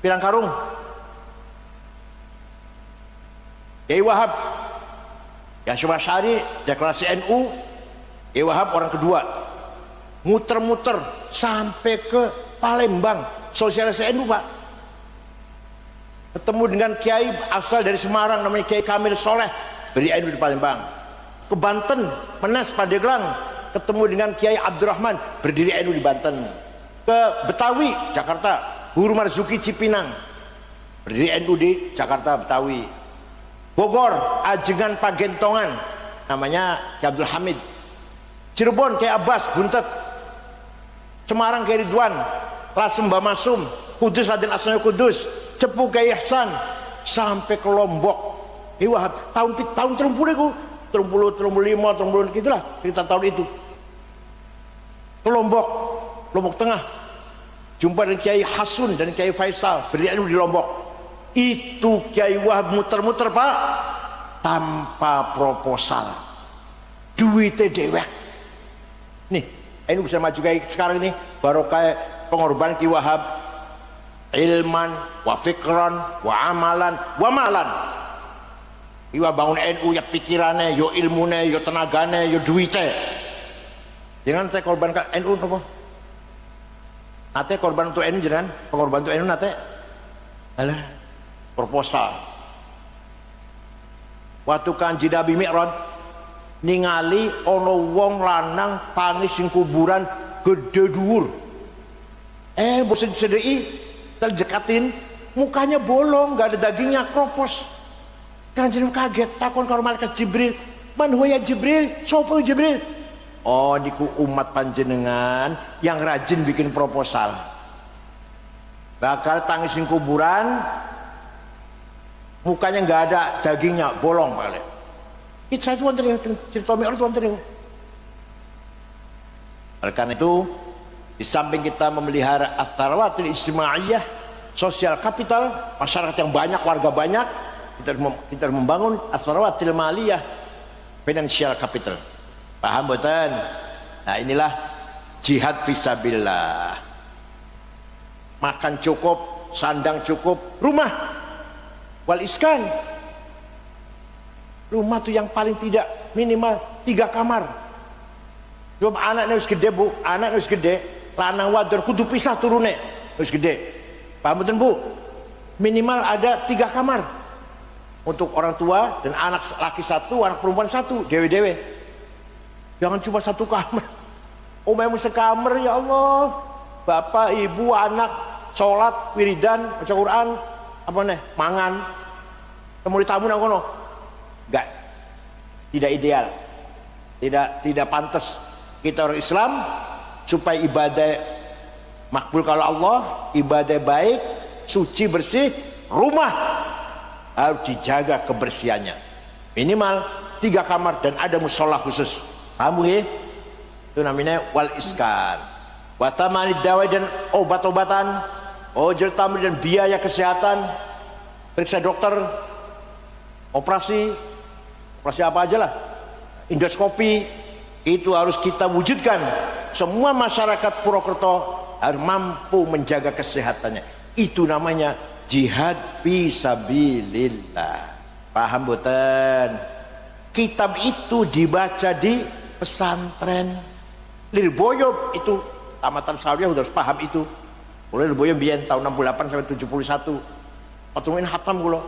[SPEAKER 1] pirang karung. Kiai Wahab Hasyim Asy'ari deklarasi NU. Kiai Wahab orang kedua muter-muter sampai ke Palembang sosialisasi NU, Pak. Ketemu dengan kiai asal dari Semarang namanya Kiai Kamil Soleh, beri NU di Palembang. Ke Banten, Menes, Pandeglang, ketemu dengan Kiai Abdurrahman, berdiri NU di Banten. Ke Betawi, Jakarta, Guru Marzuki Cipinang, berdiri NU di Jakarta, Betawi. Bogor, Ajengan Pagentongan, namanya Kiai Abdul Hamid. Cirebon, Kiai Abbas Buntet. Semarang, Kiai Ridwan, Lasem Mbah Masum, Kudus Raden Asnawi Kudus, Cepu Kiai Ihsan, sampai ke Lombok. Wahab tahun 30 itu, 30, 35, gitulah cerita tahun itu. Ke Lombok Tengah, jumpa dengan Kiai Hasun dan Kiai Faisal, berdiri di Lombok. Itu Kiai Wahab muter-muter, Pak, tanpa proposal, duitnya dewek. Nih, ini bisa maju kayak sekarang ini, baru kayak pengorbanan Kiai Wahab, ilman wa fikran wa amalan wa malan. Iwa bangun NU ya pikirannya, yo ilmunya, yo tenaganya, yo duitnya. Jangan teh korban ke NU apa? Nate korban untuk NU jangan, pengorban untuk NU nate. Alah, proposal. Waktu Kanjeng Nabi Mi'raj ningali ono wong lanang tangis sing kuburan gede dhuwur. Bosen sedei terdekatin, mukanya bolong, gak ada dagingnya, kropos. Kanjeng kaget, takon karo malaikat Jibril, man huwa ya Jibril, sapa Jibril? Oh, niku umat panjenengan yang rajin bikin proposal. Bakal tangis sing kuburan, mukanya nggak ada dagingnya, bolong balik. Itu saya wonten cerita Mi'raj wonten niku. Oleh karena itu, di samping kita memelihara as-sarawatul ijtimaiyah, sosial kapital, masyarakat yang banyak, warga banyak, kita membangun as-sarawatul maliyah, financial capital. Paham betul? Nah, inilah jihad fisabilillah. Makan cukup, sandang cukup, rumah wal iskan. Rumah tuh yang paling tidak minimal 3 kamar. Coba anaknya harus gede, Bu, anaknya harus gede, lanang wadon kudu pisah turune, harus gede. Paham betul, Bu? Minimal ada 3 kamar untuk orang tua dan anak laki 1, anak perempuan 1, dewe-dewe. Jangan cuma 1 kamar. Umumnya sekamar, ya Allah. Bapak, ibu, anak sholat, wiridan, baca Quran, apa nih, mangan. Kemudian tamu nang kono, enggak, tidak ideal, tidak pantas. Kita orang Islam supaya ibadah makbul kalau Allah, ibadah baik, suci, bersih, rumah harus dijaga kebersihannya. Minimal 3 kamar dan ada musola khusus. Kamu ya, itu namanya wal iskan. Watamani dawai dan obat-obatan, ojol tamri dan biaya kesehatan, periksa dokter, operasi apa aja lah, endoskopi, itu harus kita wujudkan. Semua masyarakat Purwokerto harus mampu menjaga kesehatannya. Itu namanya jihad fisabilillah. Paham boten? Kitab itu dibaca di pesantren. Lirboyo itu tamatan Sawiyah udah harus paham itu. Mulai Lirboyo biyen tahun 68 sampai 71. Patungin hatam kula.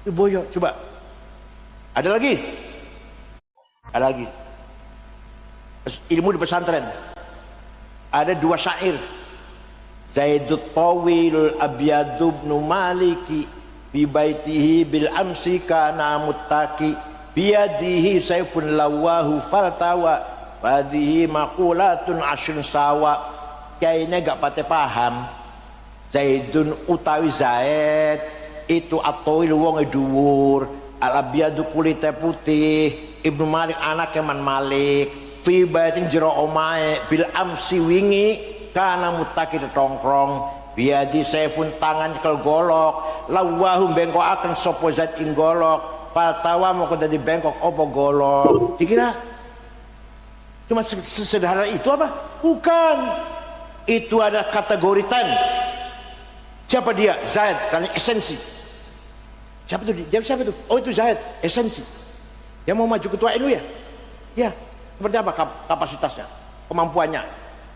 [SPEAKER 1] Lirboyo coba. Ada lagi? Ada lagi. Ilmu di pesantren. Ada 2 syair. Zaidut Tawil Abyadu ibnu Maliki bi baitihi bil amsi kana muttaqi biyadihi sayfun lawahu faltawa hadhihi maqulatun asyun sawa. Kayaknya gak pate paham. Zaidun utawi Zaid itu At-Tawil wong dhuwur, Al-Abyadu kulite putih, Ibnu Malik anak Man Malik, fi baitin jero omae bil amsi wingi kana muttaqi tongkrong biadi saifun tangan kel golok, lawahum bengkok akan sopo zat ing golok, fatawa mau dadi bengkok opo golok. Dikira cuma sesederhana itu apa? Bukan. Itu ada kategori ten. Siapa dia? Zaid, karena esensi. Siapa itu? Siapa itu? Oh, itu Zaid, esensi. Dia mau maju ketua NU ya? Ya. Seperti apa kapasitasnya, kemampuannya,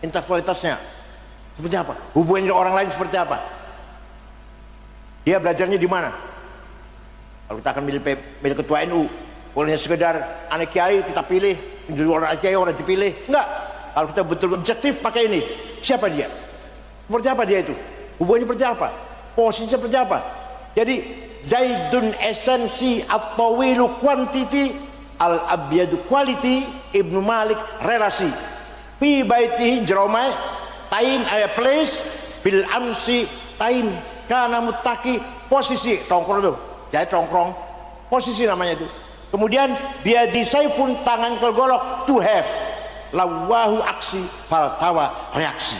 [SPEAKER 1] intelektualitasnya? Seperti apa? Hubungannya dengan orang lain seperti apa? Dia belajarnya di mana? Kalau kita akan milih ketua NU, bolehnya sekedar anak kiai kita pilih, jadi orang kiai orang dipilih? Enggak. Kalau kita betul objektif pakai ini, siapa dia? Seperti apa dia itu? Hubungannya seperti apa? Posisinya seperti apa? Jadi Zaidun esensi at-tawilu quantity, al-abyadu quality, Ibnu Malik relasi. Fi baitihi jeromai time place, bil amsi time kana muttaqi posisi tongkrong tuh. Jadi tongkrong posisi namanya itu. Kemudian biadi saifun tangan kelgolok to have. Lawahu aksi faltawa reaksi.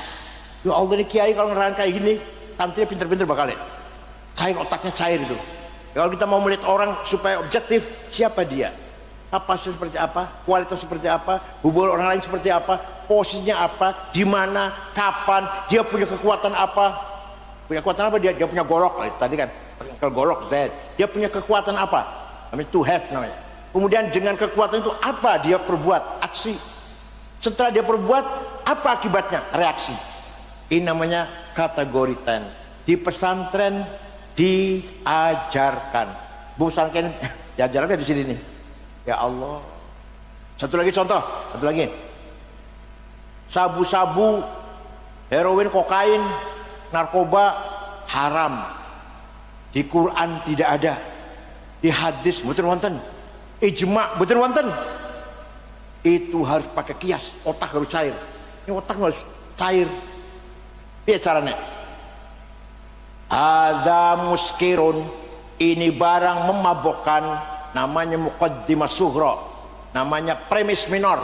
[SPEAKER 1] Ya Allah, ini kiai kalau ngerang kayak gini tampilnya pinter-pinter bakal ya. Cair otaknya cair itu. Kalau kita mau melihat orang supaya objektif, siapa dia? Kapasitas seperti apa, kualitas seperti apa, hubungan orang lain seperti apa, posisinya apa, di mana, kapan, dia punya kekuatan apa, dia punya golok, tadi kan kalau golok Z, dia punya kekuatan apa, namanya to have namanya. Kemudian dengan kekuatan itu apa dia perbuat, aksi. Setelah dia perbuat, apa akibatnya, reaksi. Ini namanya kategori 10. Di pesantren diajarkan, pesantren diajarkan di sini nih. Ya Allah. Satu lagi contoh, satu lagi. Sabu-sabu, heroin, kokain, narkoba haram. Di Quran tidak ada. Di hadis betul wonten. Ijma betul wonten. Itu harus pakai kias, otak harus cair. Ini otak harus cair. Piye caranya? Ada muskirun, ini barang memabukkan, namanya muqaddimah sughra, namanya premis minor.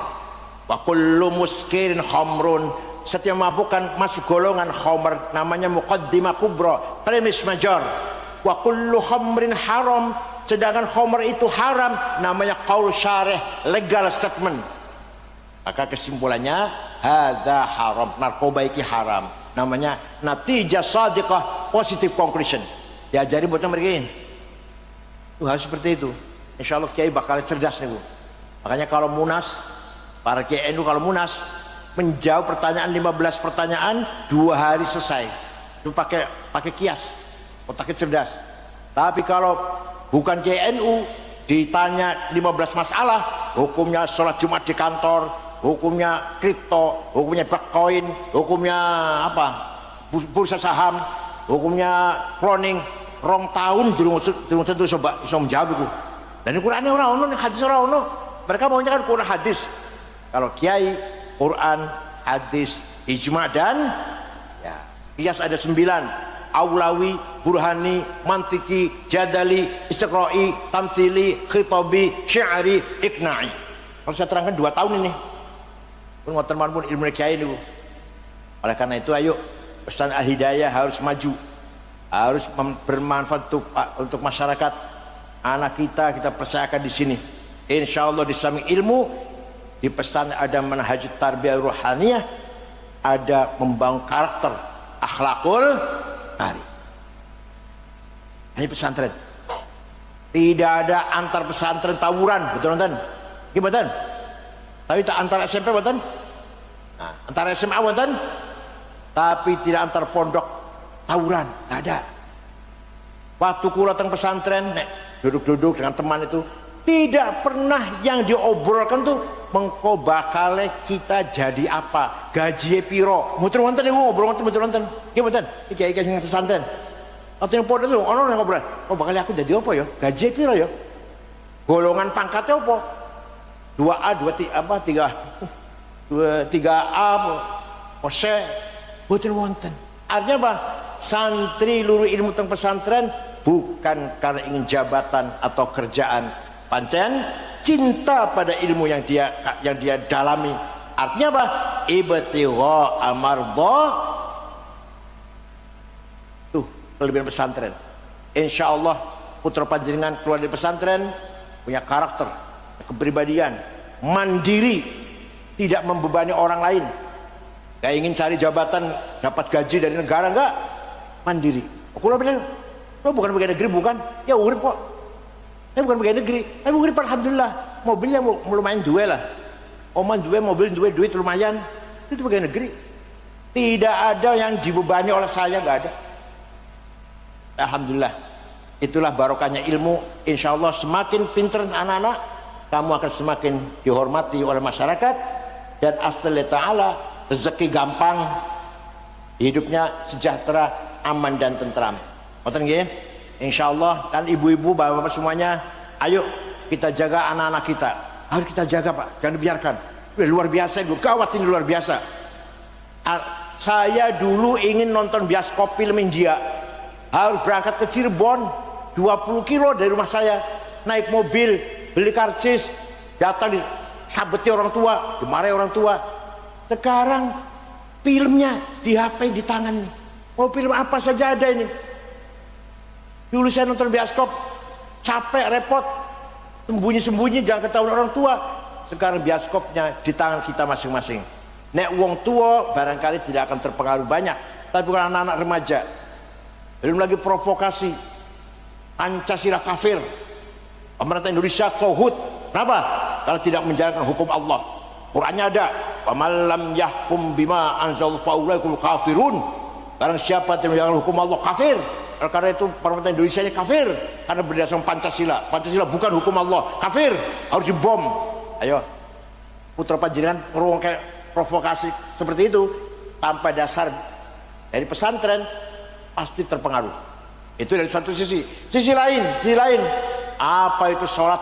[SPEAKER 1] Wa kullu muskirin khamrun, setiap memabukkan masuk golongan khamr, namanya muqaddimah kubra, premis major. Wa kullu khamrin haram, sedangkan khamr itu haram, namanya qaul syarih, legal statement. Maka kesimpulannya hadza haram, narkoba iki haram, namanya natijah shadiqah, positive conclusion. Diajari buat mereka ini. Tuh harus seperti itu. Insya Allah kiai bakal cerdas nih Bu. Makanya kalau munas, para kiai NU kalau munas menjawab pertanyaan 15 pertanyaan 2 hari selesai. Itu pakai kias, otaknya cerdas. Tapi kalau bukan kiai NU ditanya 15 masalah, hukumnya sholat Jumat di kantor, hukumnya kripto, hukumnya bitcoin, hukumnya apa, bursa saham, hukumnya cloning, rong tahun durung tentu coba bisa menjawab itu. Dan Qurannya orang ono, hadis orang ono. Mereka maunya kan Quran hadis. Kalau kiai, Quran, hadis, ijma dan ya, kias ada 9. Aulawi, burhani, mantiki, jadali, istiqra'i, tamthili, khitabi, syi'ri, iqna'i. Kalau saya terangkan 2 tahun ini. Pun ngoten pun ilmu kiai ini. Oleh karena itu ayo pesan al-hidayah harus maju. Harus bermanfaat untuk masyarakat. Anak kita percayakan di sini. Insya Allah di samping ilmu, di pesan ada manhaj tarbiyah ruhaniyah, ada membangun karakter, akhlakul karim. Ini pesantren. Tidak ada antar pesantren tawuran, betul nonton? Gimana? Tapi tak antar SMP betul? Nah, antara SMA betul? Tapi tidak antar pondok tawuran, tidak ada. Waktu kula teng pesantren, duduk-duduk dengan teman itu, tidak pernah yang diobrolkan tuh mengko bakale kita jadi apa, gaji piro, muter wonten niku ngobrol muter wonten. Nggih mboten, iki sing pesantren. Atau yang pondok itu ono yang ngobrol, oh bakal aku jadi apa ya, gaji piro ya, golongan pangkatnya apa, 2A, 3A, ose, mboten wonten. Artinya apa? Santri luru ilmu teng pesantren bukan karena ingin jabatan atau kerjaan, pancen cinta pada ilmu yang dia dalami. Artinya apa? Ibtigha amardha kelebihan pesantren. Insya Allah putra panjenengan keluar dari pesantren punya karakter, kepribadian, mandiri, tidak membebani orang lain. Gak ingin cari jabatan, dapat gaji dari negara, enggak, mandiri. Aku bilang, lo bukan pegawai negeri bukan? Ya urip kok. Saya bukan pegawai negeri, tapi urip alhamdulillah. Mobilnya lumayan dua lah. Oman dua, mobil dua, duit lumayan. Itu pegawai negeri. Tidak ada yang dibebani oleh saya, nggak ada. Alhamdulillah. Itulah barokahnya ilmu. Insya Allah semakin pinter anak-anak, kamu akan semakin dihormati oleh masyarakat, dan asal ta'ala rezeki gampang, hidupnya sejahtera, aman dan tentram. Ngoten nggih? Insya Allah. Dan ibu-ibu, bapak-bapak semuanya, ayo kita jaga anak-anak kita. Harus kita jaga Pak, jangan dibiarkan. Luar biasa itu, gawat ini, luar biasa. Saya dulu ingin nonton bioskop film India, harus berangkat ke Cirebon 20 kilo dari rumah saya, naik mobil, beli karcis, datang disabeti orang tua, dimarahi orang tua. Sekarang filmnya di HP, di tangan. Mau film apa saja ada ini. Dulu saya nonton bioskop capek, repot, sembunyi-sembunyi jangan ketahuan orang tua. Sekarang bioskopnya di tangan kita masing-masing. Nek wong tua barangkali tidak akan terpengaruh banyak, tapi bukan anak-anak remaja. Belum lagi provokasi, Pancasila kafir, pemerintah Indonesia tauhid. Kenapa? Kalau tidak menjalankan hukum Allah. Qurannya ada, "Faman yahkum bima anzalallahu faulaikal kafirun." Barang siapa tidak menjalankan hukum Allah, kafir. Karena itu pemerintah Indonesia ini kafir karena berdasarkan Pancasila. Pancasila bukan hukum Allah, kafir, harus dibom. Ayo, putra panjenengan ngeruang kayak provokasi seperti itu tanpa dasar dari pesantren, pasti terpengaruh. Itu dari satu sisi. Sisi lain, apa itu sholat?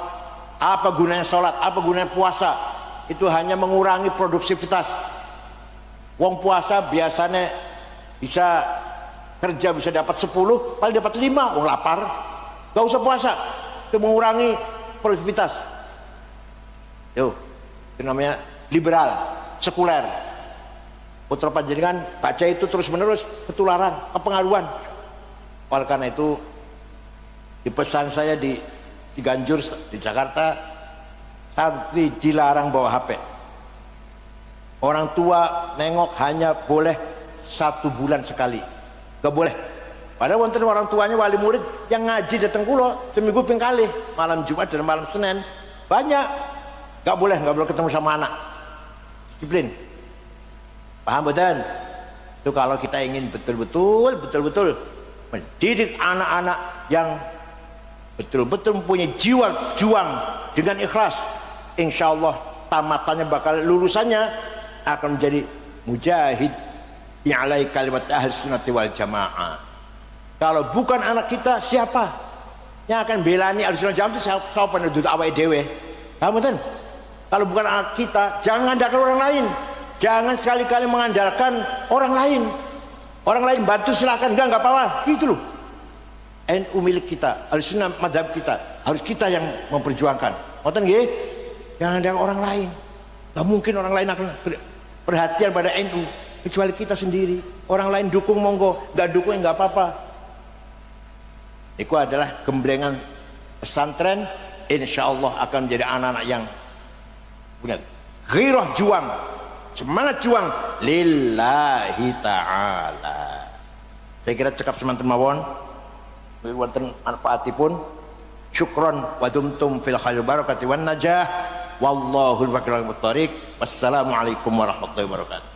[SPEAKER 1] Apa gunanya sholat? Apa gunanya puasa? Itu hanya mengurangi produktivitas. Wong puasa biasanya bisa kerja, bisa dapat 10, paling dapat 5. Wong lapar, gak usah puasa. Itu mengurangi produktivitas. Itu namanya liberal, sekuler. Putra panjenengan baca itu terus menerus, ketularan, kepengaruhan. Oleh karena itu di pesan saya di Ganjur di Jakarta, santri dilarang bawa HP. Orang tua nengok hanya boleh 1 bulan sekali, gak boleh. Padahal wonten orang tuanya wali murid yang ngaji datang kulo seminggu ping kali, malam Jumat dan malam Senin, banyak. Gak boleh ketemu sama anak. Disiplin. Paham betul? Itu kalau kita ingin betul-betul mendidik anak-anak yang betul-betul mempunyai jiwa juang dengan ikhlas, insya Allah tamatannya bakal, lulusannya akan menjadi mujahid yang alai kalimat ahli sunnati wal jamaah. Kalau bukan anak kita, siapa yang akan belani ahli sunnah jamaah itu? Siapa penduduk awake dewe? Paham betul? Kalau bukan anak kita, jangan andalkan orang lain. Jangan sekali-kali mengandalkan orang lain. Orang lain bantu silakan, enggak apa-apa. Gitu loh. NU milik kita, Ahlussunnah madhab kita, harus kita yang memperjuangkan. Ngoten nggih? Jangan andalkan orang lain. Gak mungkin orang lain akan perhatian pada NU kecuali kita sendiri. Orang lain dukung monggo, enggak dukung enggak apa-apa. Itu adalah gemblengan pesantren. Insya Allah akan menjadi anak-anak yang punya gairah juang, semangat juang lillahi ta'ala. Saya kira cekap semanten mawon, wonten manfaatipun. Syukron wa dumtum fil khair barakati wan najah, wallahul muwaffiq. Wassalamualaikum warahmatullahi wabarakatuh.